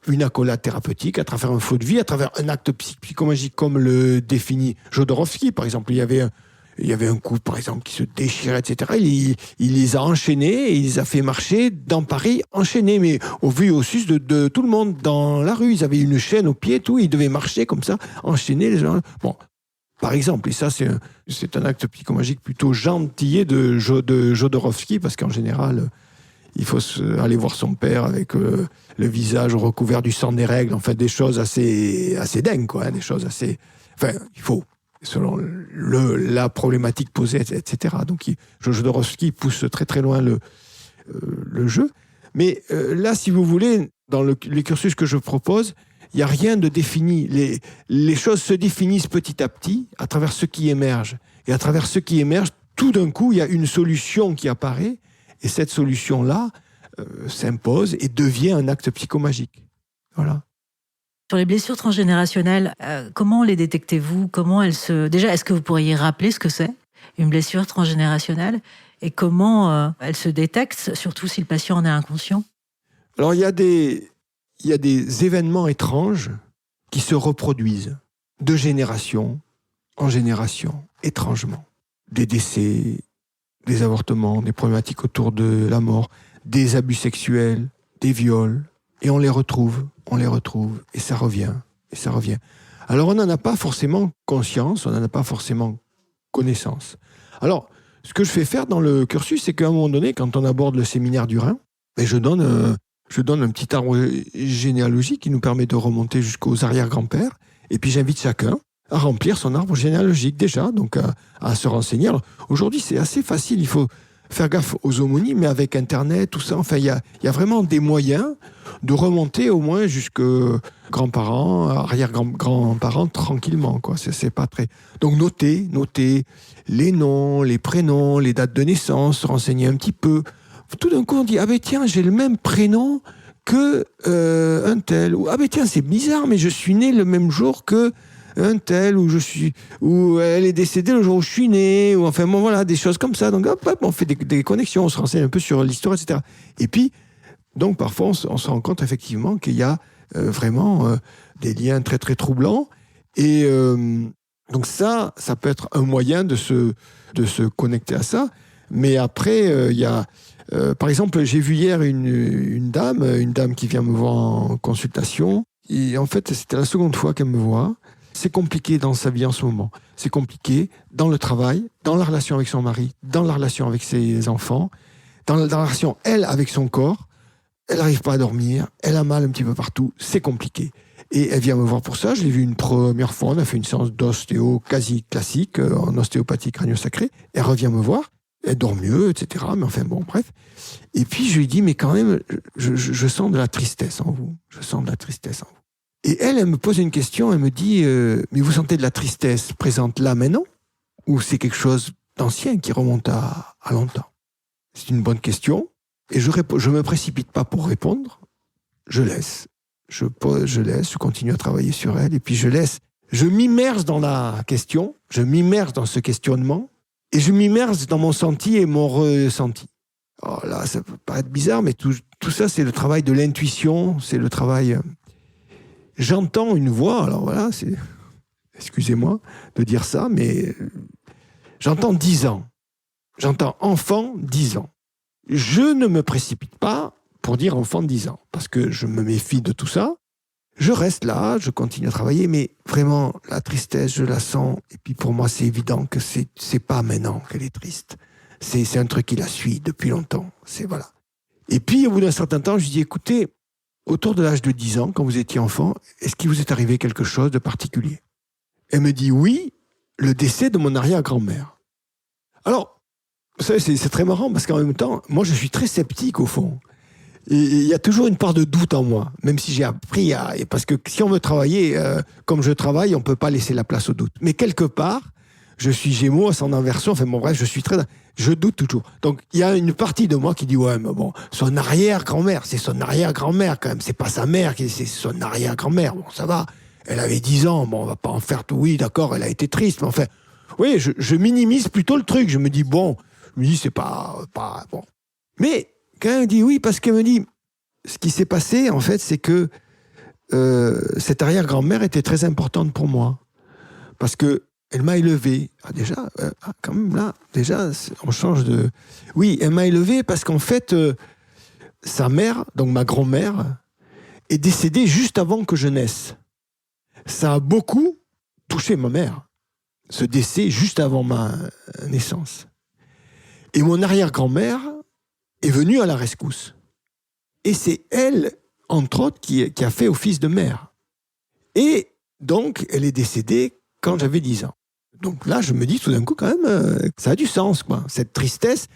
B: une accolade thérapeutique, à travers un flot de vie, à travers un acte psychomagique comme le définit Jodorowsky, par exemple. Il y avait un couple, par exemple, qui se déchirait, etc. Il les a enchaînés et il les a fait marcher dans Paris, enchaînés, mais au vu et au su de tout le monde dans la rue. Ils avaient une chaîne au pied, tout, ils devaient marcher comme ça, enchaîner les gens. Bon, par exemple, et ça, c'est un acte psychomagique plutôt gentillet de Jodorowsky, parce qu'en général, il faut aller voir son père avec le visage recouvert du sang des règles, enfin des choses assez dingues, quoi, hein, des choses assez... Enfin, il faut, selon la problématique posée, etc. Donc Jodorowsky pousse très très loin le jeu. Mais là, si vous voulez, dans les cursus que je propose, il n'y a rien de défini. Les choses se définissent petit à petit à travers ce qui émerge. Et à travers ce qui émerge, tout d'un coup, il y a une solution qui apparaît. Et cette solution-là s'impose et devient un acte psychomagique. Voilà.
A: Sur les blessures transgénérationnelles, comment les détectez-vous ? Déjà, est-ce que vous pourriez rappeler ce que c'est, une blessure transgénérationnelle ? Et comment elle se détecte, surtout si le patient en est inconscient ?
B: Alors, il y a des événements étranges qui se reproduisent de génération en génération, étrangement. Des décès, des avortements, des problématiques autour de la mort, des abus sexuels, des viols, et on les retrouve, et ça revient. Alors, on n'en a pas forcément conscience, on n'en a pas forcément connaissance. Alors, ce que je fais faire dans le cursus, c'est qu'à un moment donné, quand on aborde le séminaire du Rhin, je donne un petit arbre généalogique qui nous permet de remonter jusqu'aux arrière-grands-pères, et puis j'invite chacun à remplir son arbre généalogique déjà, donc à se renseigner. Alors, aujourd'hui, c'est assez facile, il faut faire gaffe aux homonymes, mais avec Internet, tout ça, enfin, il y a vraiment des moyens de remonter au moins jusqu'aux grands-parents, arrière-grands-parents, tranquillement, quoi. C'est pas très... Donc, noter les noms, les prénoms, les dates de naissance, se renseigner un petit peu. Tout d'un coup, on dit, ah ben tiens, j'ai le même prénom que un tel. Ou, ah ben tiens, c'est bizarre, mais je suis né le même jour que un tel, ou elle est décédée le jour où je suis né, ou enfin bon voilà, des choses comme ça. Donc hop, on fait des connexions, on se renseigne un peu sur l'histoire, etc. Et puis, donc parfois on se rend compte effectivement qu'il y a vraiment des liens très très troublants. Et donc ça peut être un moyen de se connecter à ça. Mais après, il y a... par exemple, j'ai vu hier une dame qui vient me voir en consultation. Et en fait, c'était la seconde fois qu'elle me voit. C'est compliqué dans sa vie en ce moment. C'est compliqué dans le travail, dans la relation avec son mari, dans la relation avec ses enfants, dans la relation, elle, avec son corps. Elle n'arrive pas à dormir, elle a mal un petit peu partout, c'est compliqué. Et elle vient me voir pour ça. Je l'ai vue une première fois, on a fait une séance d'ostéo quasi classique, en ostéopathie crânio-sacrée. Elle revient me voir, elle dort mieux, etc. Mais enfin bon, bref. Et puis je lui dis, mais quand même, je sens de la tristesse en vous. Je sens de la tristesse en vous. Et elle me pose une question, elle me dit, mais vous sentez de la tristesse présente là maintenant ? Ou c'est quelque chose d'ancien qui remonte à longtemps ? C'est une bonne question. Et je me précipite pas pour répondre. Je laisse. Je laisse, je continue à travailler sur elle. Et puis je m'immerge dans la question, je m'immerge dans ce questionnement, et je m'immerge dans mon senti et mon ressenti. Oh là, ça peut paraître bizarre, mais tout ça, c'est le travail de l'intuition, c'est le travail... J'entends une voix, alors voilà, excusez-moi de dire ça, mais j'entends 10 ans. J'entends enfant 10 ans. Je ne me précipite pas pour dire enfant de 10 ans, parce que je me méfie de tout ça. Je reste là, je continue à travailler, mais vraiment, la tristesse, je la sens. Et puis pour moi, c'est évident que c'est pas maintenant qu'elle est triste. C'est un truc qui la suit depuis longtemps. Voilà. Et puis, au bout d'un certain temps, je dis, écoutez, autour de l'âge de 10 ans, quand vous étiez enfant, est-ce qu'il vous est arrivé quelque chose de particulier ? Elle me dit, oui, le décès de mon arrière-grand-mère. Alors, vous savez, c'est très marrant, parce qu'en même temps, moi, je suis très sceptique, au fond. Et il y a toujours une part de doute en moi, même si j'ai appris à... Parce que si on veut travailler comme je travaille, on ne peut pas laisser la place au doute. Mais quelque part, je suis Gémeaux, ascendant Verseau, enfin bon, bref, je doute toujours. Donc, il y a une partie de moi qui dit, ouais, mais bon, son arrière-grand-mère, c'est son arrière-grand-mère quand même, c'est pas sa mère, c'est son arrière-grand-mère, bon, ça va, elle avait 10 ans, bon, on va pas en faire tout, oui, d'accord, elle a été triste, mais enfin, oui, je minimise plutôt le truc, je me dis, bon, c'est pas bon. Mais, quand elle me dit oui, parce qu'elle me dit, ce qui s'est passé, en fait, c'est que cette arrière-grand-mère était très importante pour moi. Parce que elle m'a élevé. Quand même, là, déjà, on change de... Oui, elle m'a élevé parce qu'en fait, sa mère, donc ma grand-mère, est décédée juste avant que je naisse. Ça a beaucoup touché ma mère, ce décès juste avant ma naissance. Et mon arrière-grand-mère est venue à la rescousse. Et c'est elle, entre autres, qui a fait office de mère. Et donc, elle est décédée quand j'avais 10 ans. Donc là, je me dis tout d'un coup, quand même, ça a du sens, quoi. Cette tristesse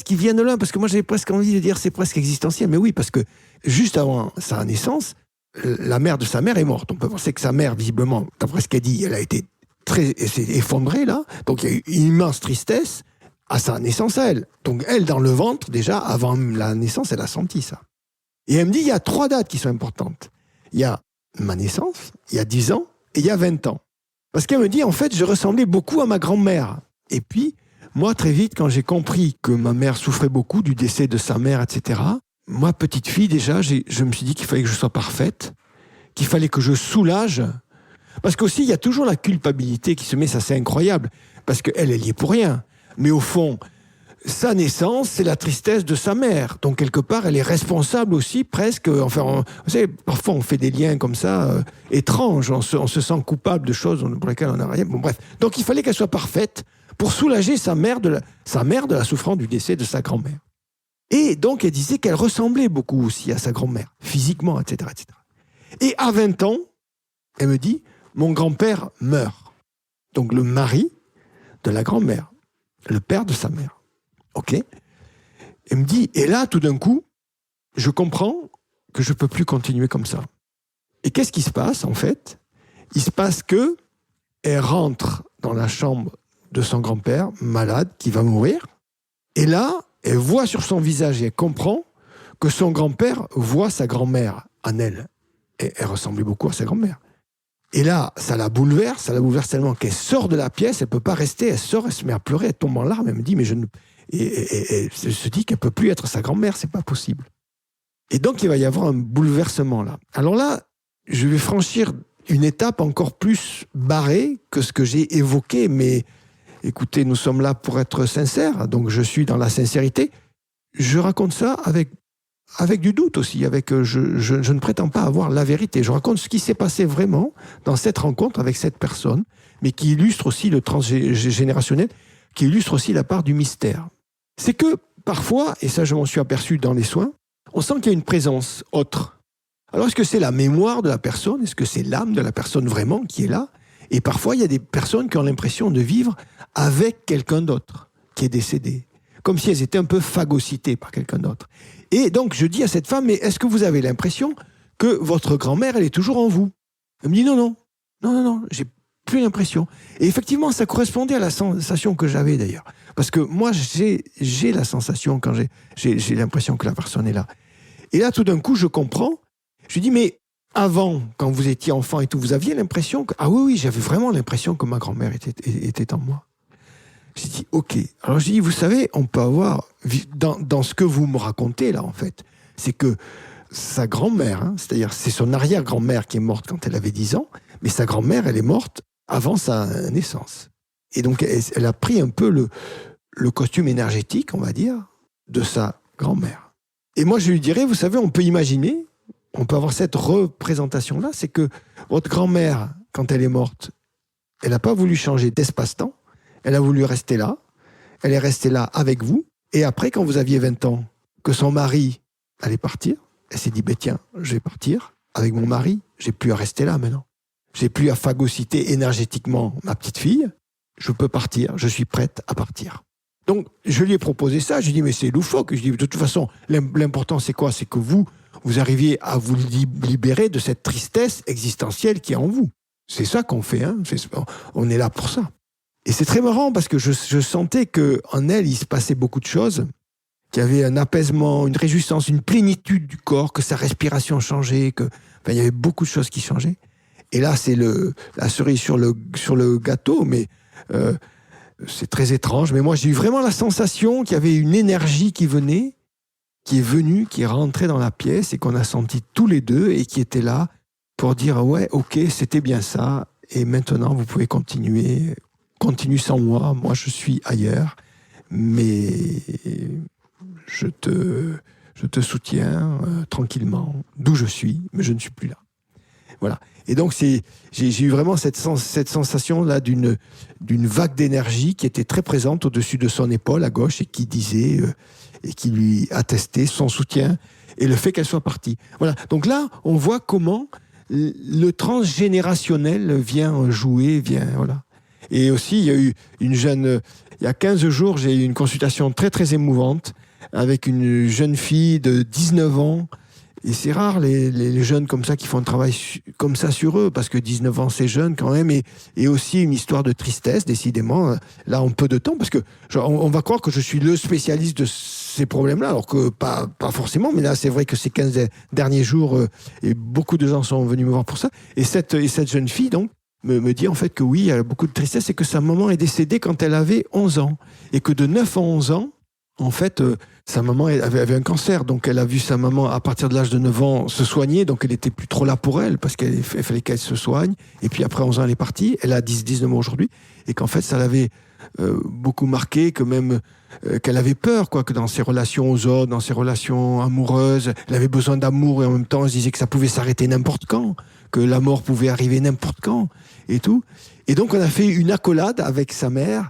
B: qui vient de là, parce que moi, j'avais presque envie de dire c'est presque existentiel. Mais oui, parce que juste avant sa naissance, la mère de sa mère est morte. On peut penser que sa mère, visiblement, d'après ce qu'elle dit, elle s'est effondrée, là. Donc il y a eu une immense tristesse à sa naissance, elle. Donc elle, dans le ventre, déjà, avant la naissance, elle a senti ça. Et elle me dit, il y a 3 dates qui sont importantes. Il y a ma naissance, il y a 10 ans, et il y a 20 ans. Parce qu'elle me dit, en fait, je ressemblais beaucoup à ma grand-mère. Et puis, moi, très vite, quand j'ai compris que ma mère souffrait beaucoup du décès de sa mère, etc., moi, petite fille, déjà, je me suis dit qu'il fallait que je sois parfaite, qu'il fallait que je soulage. Parce qu'aussi, il y a toujours la culpabilité qui se met, ça c'est incroyable, parce qu'elle y est pour rien. Mais au fond, sa naissance, c'est la tristesse de sa mère. Donc, quelque part, elle est responsable aussi, presque. Enfin, vous savez, parfois, on fait des liens comme ça, étranges. On se sent coupable de choses pour lesquelles on n'a rien. Bon, bref. Donc, il fallait qu'elle soit parfaite pour soulager sa mère de la souffrance du décès de sa grand-mère. Et donc, elle disait qu'elle ressemblait beaucoup aussi à sa grand-mère, physiquement, etc., etc. Et à 20 ans, elle me dit, mon grand-père meurt. Donc, le mari de la grand-mère, le père de sa mère. Ok. Elle me dit, et là, tout d'un coup, je comprends que je ne peux plus continuer comme ça. Et qu'est-ce qui se passe, en fait ? Il se passe que elle rentre dans la chambre de son grand-père, malade, qui va mourir. Et là, elle voit sur son visage et elle comprend que son grand-père voit sa grand-mère en elle. Et elle ressemblait beaucoup à sa grand-mère. Et là, ça la bouleverse tellement qu'elle sort de la pièce, elle ne peut pas rester, elle sort, elle se met à pleurer, elle tombe en larmes, elle me dit, mais elle se dit qu'elle ne peut plus être sa grand-mère, c'est pas possible. Et donc, il va y avoir un bouleversement là. Alors là, je vais franchir une étape encore plus barrée que ce que j'ai évoqué, mais écoutez, nous sommes là pour être sincères, donc je suis dans la sincérité. Je raconte ça avec du doute aussi, je ne prétends pas avoir la vérité. Je raconte ce qui s'est passé vraiment dans cette rencontre avec cette personne, mais qui illustre aussi le transgénérationnel, qui illustre aussi la part du mystère. C'est que parfois, et ça je m'en suis aperçu dans les soins, on sent qu'il y a une présence autre. Alors est-ce que c'est la mémoire de la personne ? Est-ce que c'est l'âme de la personne vraiment qui est là ? Et parfois, il y a des personnes qui ont l'impression de vivre avec quelqu'un d'autre qui est décédé, comme si elles étaient un peu phagocytées par quelqu'un d'autre. Et donc, je dis à cette femme, mais est-ce que vous avez l'impression que votre grand-mère, elle est toujours en vous ? Elle me dit, non, j'ai plus l'impression. Et effectivement, ça correspondait à la sensation que j'avais d'ailleurs. Parce que moi, j'ai la sensation quand j'ai l'impression que la personne est là. Et là, tout d'un coup, je comprends. Je lui dis, mais avant, quand vous étiez enfant et tout, vous aviez l'impression que... Ah oui, j'avais vraiment l'impression que ma grand-mère était en moi. J'ai dit, ok. Alors j'ai dit, vous savez, on peut avoir, dans ce que vous me racontez là, en fait, c'est que sa grand-mère, c'est-à-dire c'est son arrière-grand-mère qui est morte quand elle avait 10 ans, mais sa grand-mère, elle est morte avant sa naissance. Et donc, elle a pris un peu le costume énergétique, on va dire, de sa grand-mère. Et moi, je lui dirais, vous savez, on peut imaginer, on peut avoir cette représentation-là, c'est que votre grand-mère, quand elle est morte, elle n'a pas voulu changer d'espace-temps, elle a voulu rester là, elle est restée là avec vous, et après, quand vous aviez 20 ans, que son mari allait partir, elle s'est dit, tiens, je vais partir avec mon mari, j'ai plus à rester là maintenant. J'ai plus à phagocyter énergétiquement ma petite fille, je peux partir, je suis prête à partir. Donc, je lui ai proposé ça, je lui ai dit, mais c'est loufoque. Je lui ai dit, de toute façon, l'important c'est quoi ? C'est que vous arriviez à vous libérer de cette tristesse existentielle qui est en vous. C'est ça qu'on fait, on est là pour ça. Et c'est très marrant parce que je sentais qu'en elle, il se passait beaucoup de choses, qu'il y avait un apaisement, une réjouissance, une plénitude du corps, que sa respiration changeait, il y avait beaucoup de choses qui changeaient. Et là, c'est la cerise sur le gâteau, mais c'est très étrange. Mais moi, j'ai eu vraiment la sensation qu'il y avait une énergie qui venue, qui est rentrée dans la pièce et qu'on a senti tous les deux et qui était là pour dire, ouais, ok, c'était bien ça. Et maintenant, vous pouvez continuer. Continue sans moi. Moi, je suis ailleurs. Mais je te soutiens tranquillement d'où je suis, mais je ne suis plus là. Voilà. Et donc, j'ai eu vraiment cette sensation-là d'une vague d'énergie qui était très présente au-dessus de son épaule à gauche et qui disait, et qui lui attestait son soutien et le fait qu'elle soit partie. Voilà. Donc là, on voit comment le transgénérationnel vient jouer, voilà. Et aussi, il y a eu il y a 15 jours, j'ai eu une consultation très, très émouvante avec une jeune fille de 19 ans. Et c'est rare, les jeunes comme ça qui font un travail comme ça sur eux, parce que 19 ans, c'est jeune quand même, et aussi une histoire de tristesse, décidément, là, en peu de temps, parce que on va croire que je suis le spécialiste de ces problèmes-là, alors que pas forcément, mais là, c'est vrai que ces 15 derniers jours, et beaucoup de gens sont venus me voir pour ça, et cette jeune fille, donc, me dit en fait que oui, il y a beaucoup de tristesse, et que sa maman est décédée quand elle avait 11 ans, et que de 9 à 11 ans, en fait, sa maman avait un cancer, donc elle a vu sa maman à partir de l'âge de 9 ans se soigner, donc elle n'était plus trop là pour elle, parce qu'il fallait qu'elle se soigne, et puis après 11 ans elle est partie, elle a 19 ans aujourd'hui, et qu'en fait ça l'avait beaucoup marqué, que même qu'elle avait peur, quoi, que dans ses relations aux autres, dans ses relations amoureuses, elle avait besoin d'amour, et en même temps elle se disait que ça pouvait s'arrêter n'importe quand, que la mort pouvait arriver n'importe quand, et tout. Et donc on a fait une accolade avec sa mère,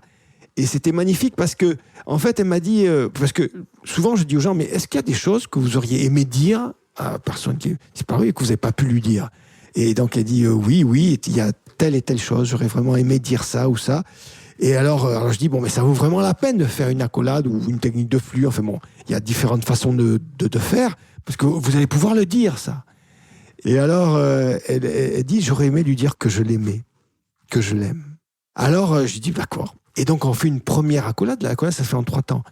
B: et c'était magnifique parce que, en fait, elle m'a dit, parce que souvent je dis aux gens, mais est-ce qu'il y a des choses que vous auriez aimé dire à la personne qui est disparue et que vous n'avez pas pu lui dire? Et donc elle dit, oui, il y a telle et telle chose, j'aurais vraiment aimé dire ça ou ça. Et alors je dis, bon, mais ça vaut vraiment la peine de faire une accolade ou une technique de flux. Enfin bon, il y a différentes façons de faire, parce que vous allez pouvoir le dire, ça. Et alors, elle dit, j'aurais aimé lui dire que je l'aimais, que je l'aime. Alors, je dis, d'accord. Et donc, on fait une première accolade. L'accolade, ça se fait en 3 temps.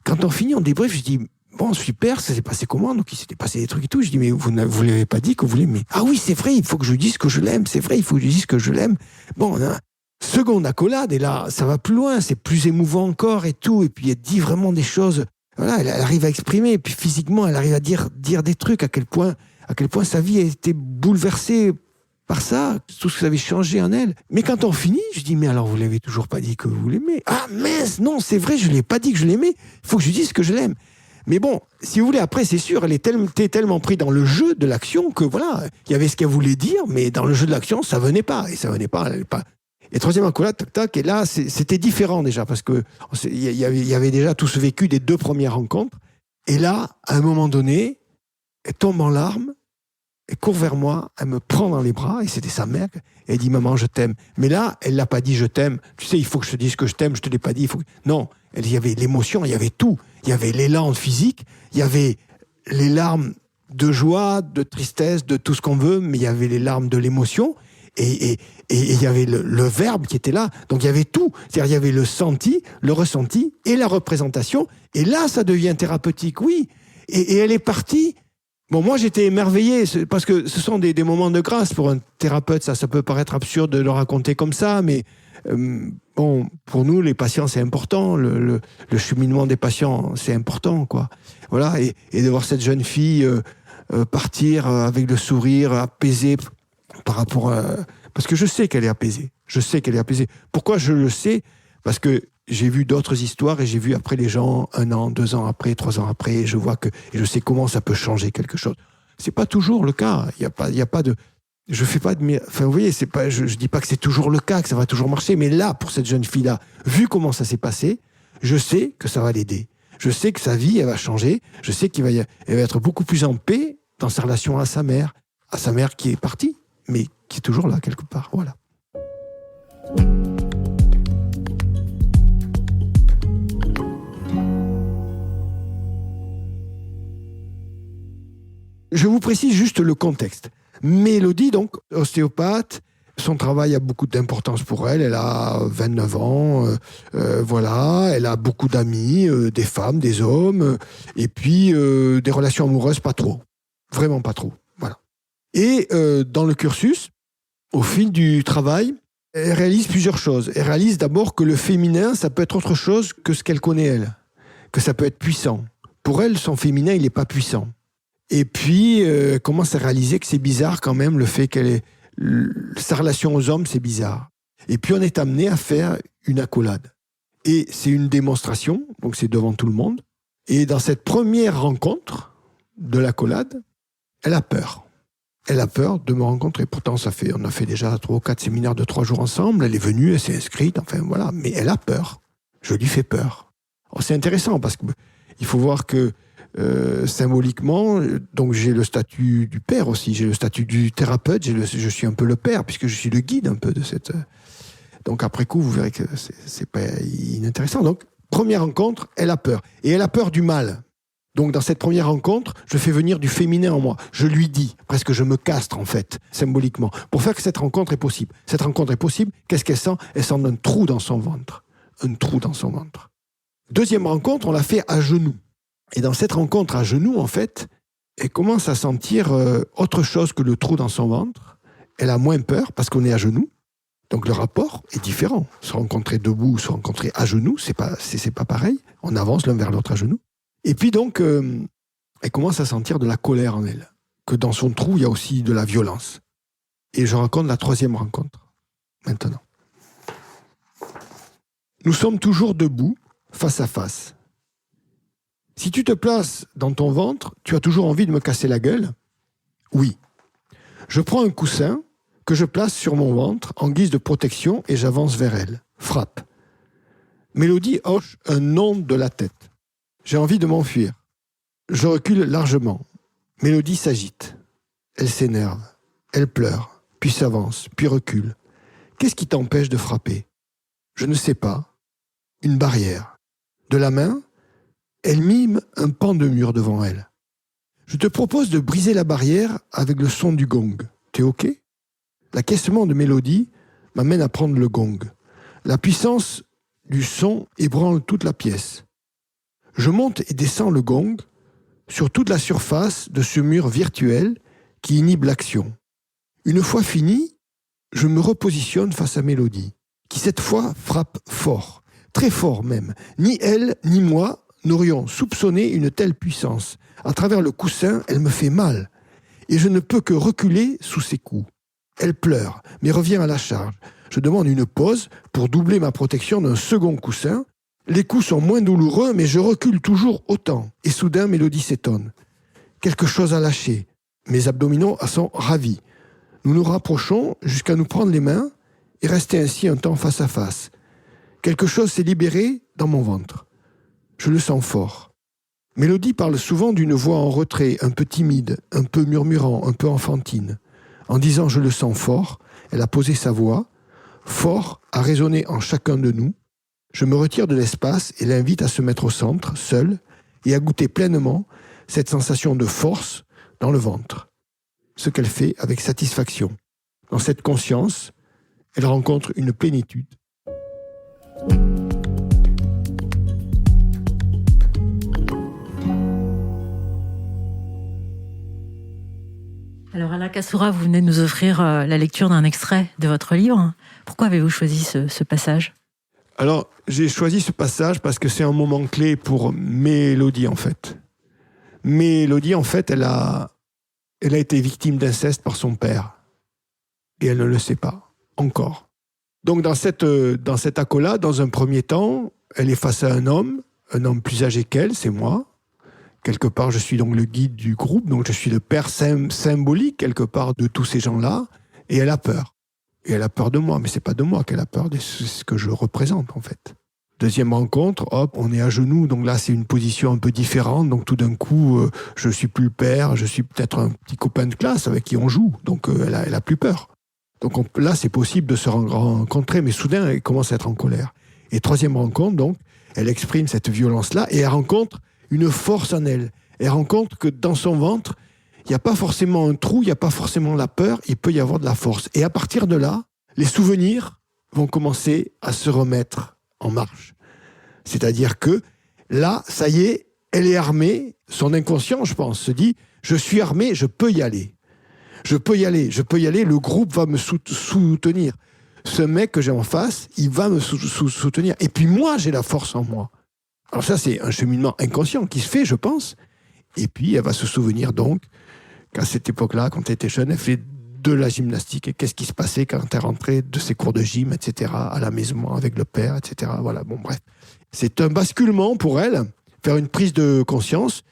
B: Quand on finit, on débrief. Je dis, bon, super, ça s'est passé comment? Donc, il s'était passé des trucs et tout. Je dis, mais vous ne l'avez pas dit que vous l'aimez. Ah oui, c'est vrai, il faut que je dise que je l'aime. C'est vrai, il faut que je dise que je l'aime. Bon, on a seconde accolade. Et là, ça va plus loin. C'est plus émouvant encore et tout. Et puis, elle dit vraiment des choses. Voilà, elle arrive à exprimer. Et puis, physiquement, elle arrive à dire des trucs. À quel point sa vie a été bouleversée par ça, tout ce que ça avait changé en elle. Mais quand on finit, je dis, mais alors vous l'avez toujours pas dit que vous l'aimez. Ah mince, non, c'est vrai, je l'ai pas dit que je l'aimais. Il faut que je dise que je l'aime. Mais bon, si vous voulez, après, c'est sûr, elle était tellement pris dans le jeu de l'action que voilà, il y avait ce qu'elle voulait dire, mais dans le jeu de l'action, ça venait pas. Et ça venait pas, elle allait pas. Et troisième accolade, tac, tac, et là, c'était différent déjà, parce que il y avait déjà tout ce vécu des 2 premières rencontres. Et là, à un moment donné, elle tombe en larmes, elle court vers moi, elle me prend dans les bras, et c'était sa mère, et elle dit, maman, je t'aime. Mais là, elle l'a pas dit, je t'aime. Tu sais, il faut que je te dise que je t'aime, je te l'ai pas dit. Non, il y avait l'émotion, il y avait tout. Il y avait l'élan physique, il y avait les larmes de joie, de tristesse, de tout ce qu'on veut, mais il y avait les larmes de l'émotion, et il y avait le verbe qui était là. Donc il y avait tout. C'est-à-dire, il y avait le senti, le ressenti, et la représentation. Et là, ça devient thérapeutique, oui. Et elle est partie. Bon, moi, j'étais émerveillé, parce que ce sont des moments de grâce pour un thérapeute. Ça peut paraître absurde de le raconter comme ça, mais bon, pour nous, les patients, c'est important. Le cheminement des patients, c'est important, quoi. Voilà, et de voir cette jeune fille partir avec le sourire, apaisée par rapport à... Parce que je sais qu'elle est apaisée. Pourquoi je le sais? Parce que j'ai vu d'autres histoires, et j'ai vu après les gens 1 an, 2 ans après, 3 ans après, et je vois et je sais comment ça peut changer quelque chose. C'est pas toujours le cas. Il y a pas de, je fais pas de, enfin, vous voyez, c'est pas, je dis pas que c'est toujours le cas, que ça va toujours marcher, mais là, pour cette jeune fille-là, vu comment ça s'est passé, je sais que ça va l'aider. Je sais que sa vie, elle va changer. Je sais elle va être beaucoup plus en paix dans sa relation à sa mère qui est partie, mais qui est toujours là quelque part. Voilà. Je vous précise juste le contexte. Mélodie, donc, ostéopathe, son travail a beaucoup d'importance pour elle. Elle a 29 ans, voilà. Elle a beaucoup d'amis, des femmes, des hommes, et puis des relations amoureuses, pas trop. Vraiment pas trop, voilà. Et dans le cursus, au fil du travail, elle réalise plusieurs choses. Elle réalise d'abord que le féminin, ça peut être autre chose que ce qu'elle connaît, elle. Que ça peut être puissant. Pour elle, son féminin, il n'est pas puissant. Et puis, commence à réaliser que c'est bizarre quand même, le fait sa relation aux hommes, c'est bizarre. Et puis, on est amené à faire une accolade. Et c'est une démonstration, donc c'est devant tout le monde. Et dans cette première rencontre de l'accolade, elle a peur. Elle a peur de me rencontrer. Pourtant, on a fait déjà 3 ou 4 séminaires de 3 jours ensemble. Elle est venue, elle s'est inscrite, enfin voilà. Mais elle a peur. Je lui fais peur. Alors, c'est intéressant parce qu'il faut voir que symboliquement, donc j'ai le statut du père aussi, j'ai le statut du thérapeute, je suis un peu le père puisque je suis le guide un peu de cette. Donc après coup, vous verrez que c'est pas inintéressant. Donc première rencontre, elle a peur et elle a peur du mal. Donc dans cette première rencontre, je fais venir du féminin en moi. Je lui dis, presque je me castre en fait, symboliquement, pour faire que cette rencontre est possible. Cette rencontre est possible, qu'est-ce qu'elle sent ? Elle sent un trou dans son ventre. Un trou dans son ventre. Deuxième rencontre, on l'a fait à genoux. Et dans cette rencontre à genoux, en fait, elle commence à sentir autre chose que le trou dans son ventre. Elle a moins peur parce qu'on est à genoux. Donc le rapport est différent. Se rencontrer debout ou se rencontrer à genoux, c'est pas pareil. On avance l'un vers l'autre à genoux. Et puis donc, elle commence à sentir de la colère en elle. Que dans son trou, il y a aussi de la violence. Et je raconte la troisième rencontre, maintenant. Nous sommes toujours debout, face à face. Si tu te places dans ton ventre, tu as toujours envie de me casser la gueule ? Oui. Je prends un coussin que je place sur mon ventre en guise de protection et j'avance vers elle. Frappe. Mélodie hoche un non de la tête. J'ai envie de m'enfuir. Je recule largement. Mélodie s'agite. Elle s'énerve. Elle pleure, puis s'avance, puis recule. Qu'est-ce qui t'empêche de frapper ? Je ne sais pas. Une barrière. De la main, elle mime un pan de mur devant elle. Je te propose de briser la barrière avec le son du gong. T'es OK ? L'acquiescement de Mélodie m'amène à prendre le gong. La puissance du son ébranle toute la pièce. Je monte et descends le gong sur toute la surface de ce mur virtuel qui inhibe l'action. Une fois fini, je me repositionne face à Mélodie, qui cette fois frappe fort, très fort même. Ni elle, ni moi n'aurions soupçonné une telle puissance. À travers le coussin, elle me fait mal, et je ne peux que reculer sous ses coups. Elle pleure, mais revient à la charge. Je demande une pause pour doubler ma protection d'un second coussin. Les coups sont moins douloureux, mais je recule toujours autant. Et soudain, Mélodie s'étonne. Quelque chose a lâché. Mes abdominaux sont ravis. Nous nous rapprochons jusqu'à nous prendre les mains et rester ainsi un temps face à face. Quelque chose s'est libéré dans mon ventre. Je le sens fort. Mélodie parle souvent d'une voix en retrait, un peu timide, un peu murmurant, un peu enfantine. En disant « je le sens fort », elle a posé sa voix. Fort a résonné en chacun de nous. Je me retire de l'espace et l'invite à se mettre au centre, seule, et à goûter pleinement cette sensation de force dans le ventre. Ce qu'elle fait avec satisfaction. Dans cette conscience, elle rencontre une plénitude.
A: Alors Alain Kassoura, vous venez de nous offrir la lecture d'un extrait de votre livre. Pourquoi avez-vous choisi ce passage ?
B: Alors, j'ai choisi ce passage parce que c'est un moment clé pour Mélodie, en fait. Mélodie, en fait, elle a été victime d'inceste par son père. Et elle ne le sait pas, encore. Donc, dans cette accolade, dans un premier temps, elle est face à un homme plus âgé qu'elle, c'est moi. Quelque part, je suis donc le guide du groupe, donc je suis le père symbolique, quelque part, de tous ces gens-là. Et elle a peur. Et elle a peur de moi, mais c'est pas de moi qu'elle a peur, c'est ce que je représente en fait. Deuxième rencontre, hop, on est à genoux, donc là c'est une position un peu différente, donc tout d'un coup, je suis plus le père, je suis peut-être un petit copain de classe avec qui on joue, donc elle a plus peur. Donc là c'est possible de se rencontrer, mais soudain elle commence à être en colère. Et troisième rencontre, donc, elle exprime cette violence-là et elle rencontre une force en elle. Elle rencontre que dans son ventre, il n'y a pas forcément un trou, il n'y a pas forcément la peur, il peut y avoir de la force. Et à partir de là, les souvenirs vont commencer à se remettre en marche. C'est-à-dire que là, ça y est, elle est armée, son inconscient, je pense, se dit « je suis armé, je peux y aller. Je peux y aller, le groupe va me soutenir. Ce mec que j'ai en face, il va me soutenir. Et puis moi, j'ai la force en moi. » Alors ça, c'est un cheminement inconscient qui se fait, je pense. Et puis, elle va se souvenir donc qu'à cette époque-là, quand elle était jeune, elle fait de la gymnastique. Et qu'est-ce qui se passait quand elle rentrait de ses cours de gym, etc., à la maison avec le père, etc. Voilà, bon, bref. C'est un basculement pour elle, faire une prise de conscience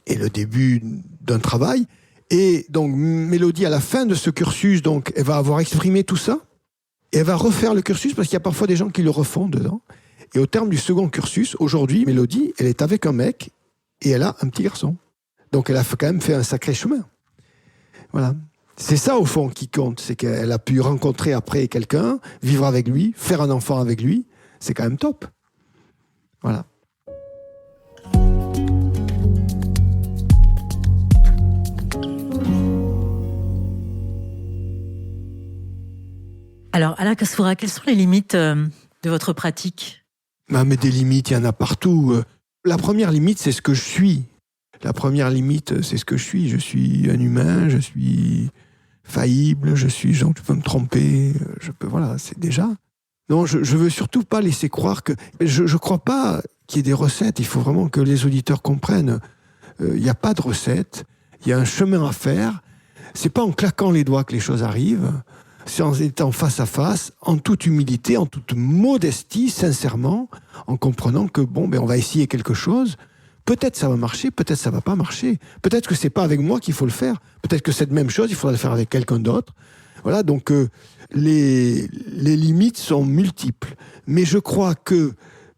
B: et le début d'un travail. Et donc, Mélodie, à la fin de ce cursus, donc, elle va avoir exprimé tout ça. Et elle va refaire le cursus parce qu'il y a parfois des gens qui le refont dedans. Et au terme du second cursus, aujourd'hui, Mélodie, elle est avec un mec et elle a un petit garçon. Donc, elle a quand même fait un sacré chemin. Voilà. C'est ça, au fond, qui compte. C'est qu'elle a pu rencontrer après quelqu'un, vivre avec lui, faire un enfant avec lui. C'est quand même top. Voilà.
A: Alors, Alain Kassoura, quelles sont les limites de votre pratique ?
B: Mais des limites, il y en a partout. La première limite, c'est ce que je suis. La première limite, c'est ce que je suis. Je suis un humain, je suis faillible, tu peux me tromper, voilà, c'est déjà. Non, je veux surtout pas laisser croire que... Je crois pas qu'il y ait des recettes, il faut vraiment que les auditeurs comprennent. Il n'y a pas de recette, il y a un chemin à faire. C'est pas en claquant les doigts que les choses arrivent. C'est en étant face à face, en toute humilité, en toute modestie, sincèrement, en comprenant que on va essayer quelque chose. Peut-être ça va marcher, peut-être ça va pas marcher. Peut-être que c'est pas avec moi qu'il faut le faire. Peut-être que cette même chose, il faudra le faire avec quelqu'un d'autre. Voilà, donc les limites sont multiples. Mais je crois que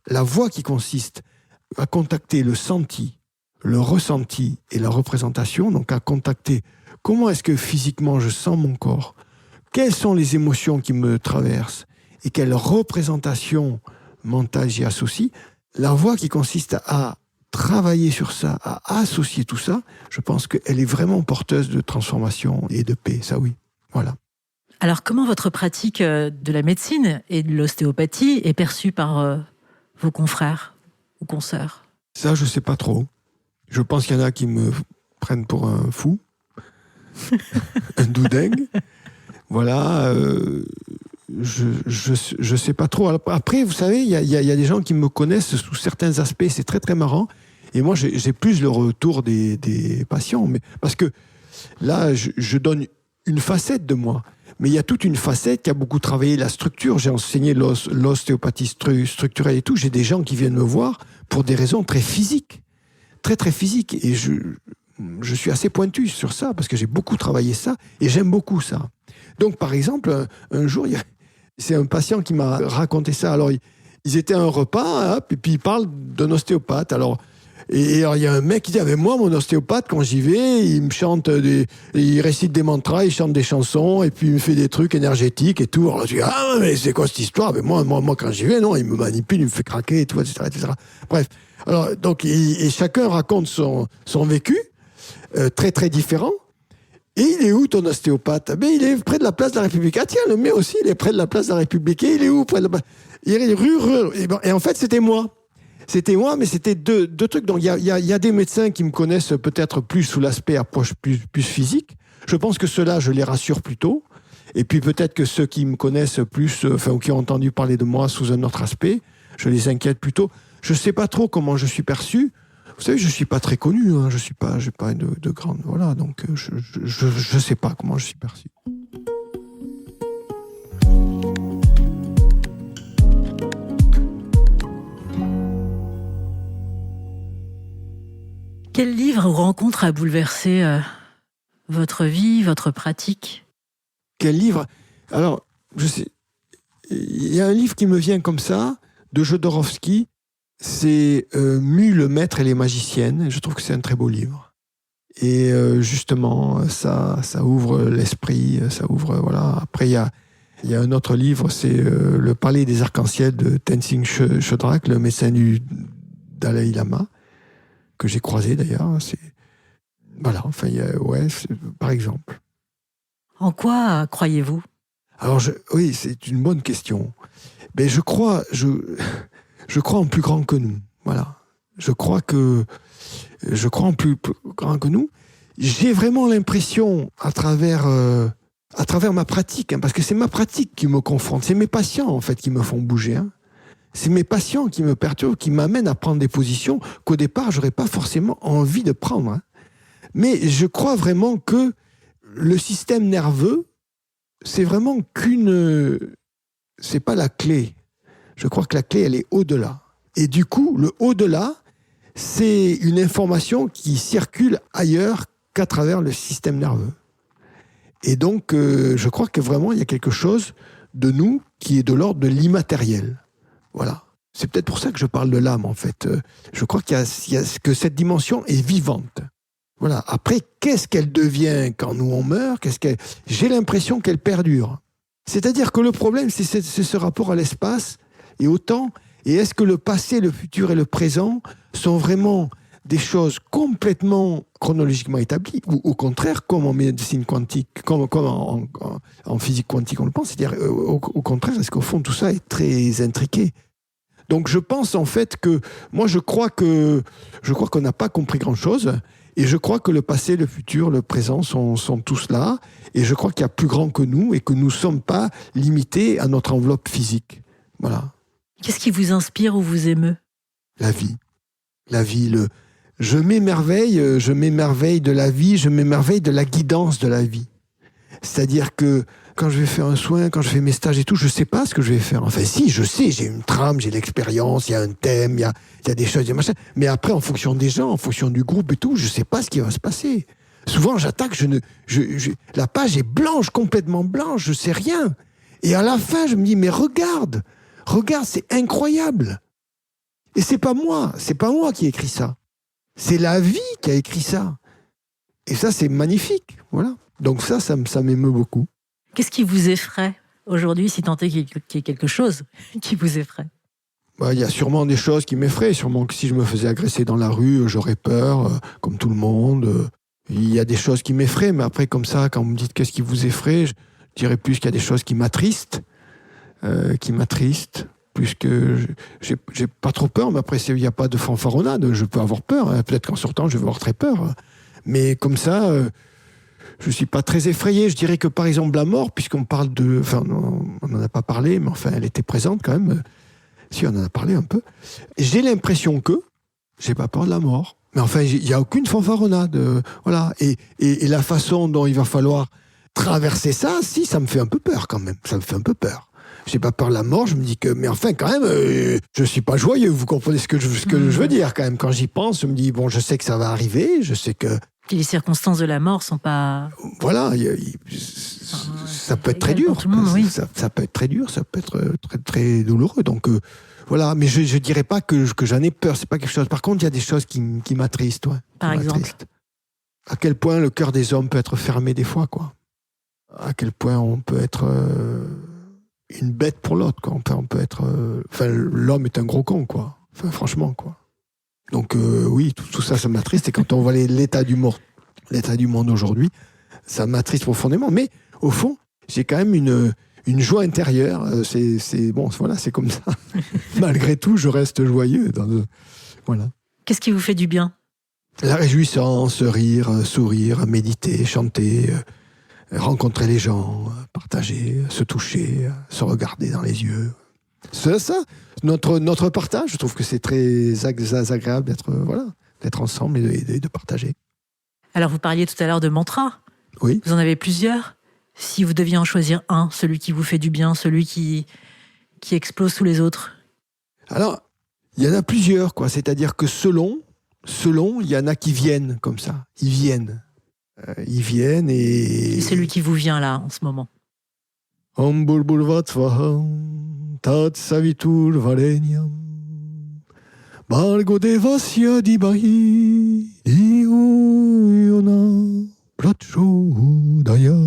B: la voie qui consiste à contacter le senti, le ressenti et la représentation, donc à contacter comment est-ce que physiquement je sens mon corps, quelles sont les émotions qui me traversent et quelle représentation mentale j'y associe, la voie qui consiste à travailler sur ça, à associer tout ça, je pense qu'elle est vraiment porteuse de transformation et de paix, ça oui. Voilà.
A: Alors, comment votre pratique de la médecine et de l'ostéopathie est perçue par vos confrères ou consoeurs ?
B: Ça, je sais pas trop. Je pense qu'il y en a qui me prennent pour un fou, un doudingue. Voilà, je sais pas trop. Après, vous savez, il y a des gens qui me connaissent sous certains aspects, c'est très très marrant. Et moi, j'ai plus le retour des patients, mais parce que là, je donne une facette de moi. Mais il y a toute une facette qui a beaucoup travaillé la structure. J'ai enseigné l'ostéopathie structurelle et tout. J'ai des gens qui viennent me voir pour des raisons très physiques, très très physiques. Et je suis assez pointu sur ça parce que j'ai beaucoup travaillé ça et j'aime beaucoup ça. Donc, par exemple, un jour, c'est un patient qui m'a raconté ça. Alors, ils étaient à un repas, et puis ils parlent d'un ostéopathe. Alors, il y a un mec qui dit, moi, mon ostéopathe, quand j'y vais, il me chante il récite des mantras, il chante des chansons, et puis il me fait des trucs énergétiques et tout. Alors, je dis, mais c'est quoi cette histoire? Mais moi, quand j'y vais, non, il me manipule, il me fait craquer et tout, etc., etc. Bref. Alors, donc, et chacun raconte son vécu, très, très différent. Et il est où ton ostéopathe? Il est près de la place de la République. Ah tiens, le mien aussi, il est près de la place de la République. Et il est où? Près de la... Il est rue. Et en fait, c'était moi. C'était moi, mais c'était deux trucs. Donc, il y a des médecins qui me connaissent peut-être plus sous l'aspect approche plus physique. Je pense que ceux-là, je les rassure plutôt. Et puis peut-être que ceux qui me connaissent plus, ou qui ont entendu parler de moi sous un autre aspect, je les inquiète plutôt. Je sais pas trop comment je suis perçu. Vous savez, je suis pas très connu, hein. J'ai pas de grande, voilà, donc je sais pas comment je suis perçu.
A: Quel livre ou rencontre a bouleversé votre vie, votre pratique ?
B: Quel livre ? Alors, je sais, il y a un livre qui me vient comme ça, de Jodorowsky. C'est Mu, le maître et les magiciennes. Je trouve que c'est un très beau livre. Et justement, ça ouvre l'esprit, ça ouvre, voilà. Après, il y a un autre livre, c'est Le palais des arcs-en-ciel de Tenzin Chodrak, le médecin du Dalai Lama, que j'ai croisé d'ailleurs. Voilà, enfin, par exemple.
A: En quoi croyez-vous ?
B: Alors, oui, c'est une bonne question. Mais je crois en plus grand que nous. Voilà. Je crois en plus grand que nous. J'ai vraiment l'impression, à travers ma pratique, hein, parce que c'est ma pratique qui me confronte. C'est mes patients, en fait, qui me font bouger. Hein. C'est mes patients qui me perturbent, qui m'amènent à prendre des positions qu'au départ, j'aurais pas forcément envie de prendre. Hein. Mais je crois vraiment que le système nerveux, c'est vraiment c'est pas la clé. Je crois que la clé, elle est au-delà. Et du coup, le au-delà, c'est une information qui circule ailleurs qu'à travers le système nerveux. Et donc, je crois que vraiment, il y a quelque chose de nous qui est de l'ordre de l'immatériel. Voilà. C'est peut-être pour ça que je parle de l'âme, en fait. Je crois que cette dimension est vivante. Voilà. Après, qu'est-ce qu'elle devient quand nous on meurt ? J'ai l'impression qu'elle perdure. C'est-à-dire que le problème, c'est ce rapport à l'espace et au temps. Et est-ce que le passé, le futur et le présent sont vraiment des choses complètement chronologiquement établies, ou au contraire, comme en médecine quantique, comme en physique quantique on le pense, c'est-à-dire au contraire, est-ce qu'au fond tout ça est très intriqué ? Donc je pense en fait que, moi je crois qu'on n'a pas compris grand-chose, et je crois que le passé, le futur, le présent sont tous là, et je crois qu'il y a plus grand que nous, et que nous ne sommes pas limités à notre enveloppe physique. Voilà.
A: Qu'est-ce qui vous inspire ou vous émeut ?
B: La vie. Je m'émerveille de la vie, je m'émerveille de la guidance de la vie. C'est-à-dire que quand je vais faire un soin, quand je fais mes stages et tout, je ne sais pas ce que je vais faire. Enfin si, je sais, j'ai une trame, j'ai l'expérience, il y a un thème, il y a des choses, des machins. Mais après, en fonction des gens, en fonction du groupe et tout, je ne sais pas ce qui va se passer. Souvent, j'attaque, la page est blanche, complètement blanche, je ne sais rien. Et à la fin, je me dis, mais regarde, c'est incroyable. Et c'est pas moi qui ai écrit ça. C'est la vie qui a écrit ça. Et ça, c'est magnifique. Voilà. Donc ça m'émeut beaucoup.
A: Qu'est-ce qui vous effraie aujourd'hui, si tant est qu'il y ait quelque chose qui vous effraie ?
B: Il y a sûrement des choses qui m'effraient. Sûrement que si je me faisais agresser dans la rue, j'aurais peur, comme tout le monde. Il y a des choses qui m'effraient, mais après, comme ça, quand vous me dites qu'est-ce qui vous effraie, je dirais plus qu'il y a des choses qui m'attristent. Plus que j'ai pas trop peur, mais après il n'y a pas de fanfaronnade, je peux avoir peur, hein. Peut-être qu'en sortant je vais avoir très peur, mais comme ça je suis pas très effrayé. Je dirais que par exemple la mort, puisqu'on parle on n'en a pas parlé, mais enfin elle était présente quand même, si on en a parlé un peu, j'ai l'impression que j'ai pas peur de la mort, mais enfin il n'y a aucune fanfaronnade, voilà, et la façon dont il va falloir traverser ça, si, ça me fait un peu peur quand même, ça me fait un peu peur. J'ai pas peur de la mort, je me dis que, mais enfin, quand même, je suis pas joyeux, vous comprenez ce que je veux dire, quand même. Quand j'y pense, je me dis, bon, je sais que ça va arriver, je sais que...
A: Et les circonstances de la mort sont pas...
B: Voilà, ça peut être très dur.
A: Oui.
B: Ça peut être très dur, ça peut être très, très douloureux. Donc, voilà, mais je dirais pas que j'en ai peur, c'est pas quelque chose. Par contre, il y a des choses qui m'attristent, ouais.
A: Par exemple.
B: À quel point le cœur des hommes peut être fermé des fois, quoi. À quel point on peut être... une bête pour l'autre, quoi. On peut être... l'homme est un gros con, quoi. Enfin, franchement, quoi. Donc, oui, tout ça m'attriste. Et quand on voit l'état du monde aujourd'hui, ça m'attriste profondément. Mais, au fond, j'ai quand même une joie intérieure. Bon, voilà, c'est comme ça. Malgré tout, je reste joyeux. Voilà.
A: Qu'est-ce qui vous fait du bien ?
B: La réjouissance, rire, sourire, méditer, chanter... rencontrer les gens, partager, se toucher, se regarder dans les yeux. C'est ça, notre partage. Je trouve que c'est très agréable d'être ensemble et de partager.
A: Alors, vous parliez tout à l'heure de mantras.
B: Oui.
A: Vous en avez plusieurs. Si vous deviez en choisir un, celui qui vous fait du bien, celui qui explose tous les autres. Alors,
B: il y en a plusieurs, quoi. C'est-à-dire que selon, il y en a qui viennent comme ça. Ils viennent et...
A: C'est celui qui vous vient là, en ce moment.
B: Tatsavitur valeniam Bargo devasya dibahi Diuyona Prachodayat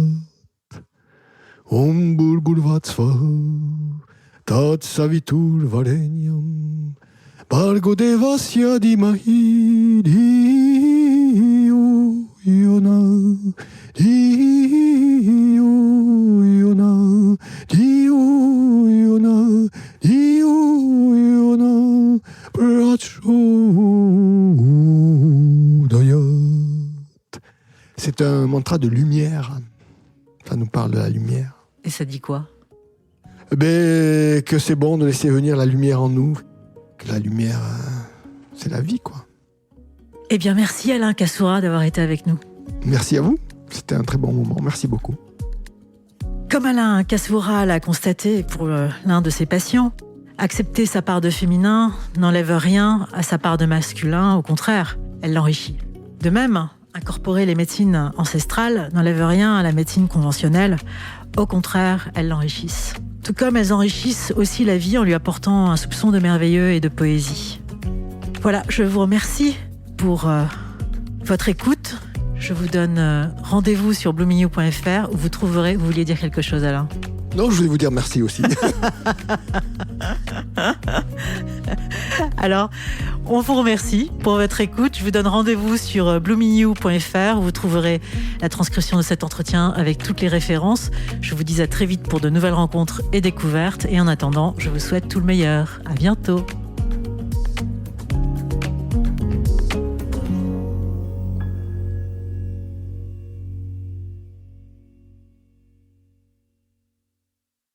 B: Bulbulvatsva Tatsavitur valeniam Bargo devasya dibahi Diuyona C'est un mantra de lumière. Ça nous parle de la lumière.
A: Et ça dit quoi ?
B: Que c'est bon de laisser venir la lumière en nous. Que la lumière, c'est la vie, quoi.
A: Eh bien, merci Alain Kassoura d'avoir été avec nous.
B: Merci à vous. C'était un très bon moment. Merci beaucoup.
A: Comme Alain Kassoura l'a constaté pour l'un de ses patients, accepter sa part de féminin n'enlève rien à sa part de masculin. Au contraire, elle l'enrichit. De même, Incorporer les médecines ancestrales n'enlève rien à la médecine conventionnelle. Au contraire, elles l'enrichissent. Tout comme elles enrichissent aussi la vie en lui apportant un soupçon de merveilleux et de poésie. Voilà, je vous remercie pour votre écoute. Je vous donne rendez-vous sur bloomingyoU.fr où vous trouverez... Vous vouliez dire quelque chose, Alain ?
B: Non, je voulais vous dire merci aussi.
A: Alors, on vous remercie pour votre écoute. Je vous donne rendez-vous sur bloomingyoU.fr où vous trouverez la transcription de cet entretien avec toutes les références. Je vous dis à très vite pour de nouvelles rencontres et découvertes. Et en attendant, je vous souhaite tout le meilleur. À bientôt.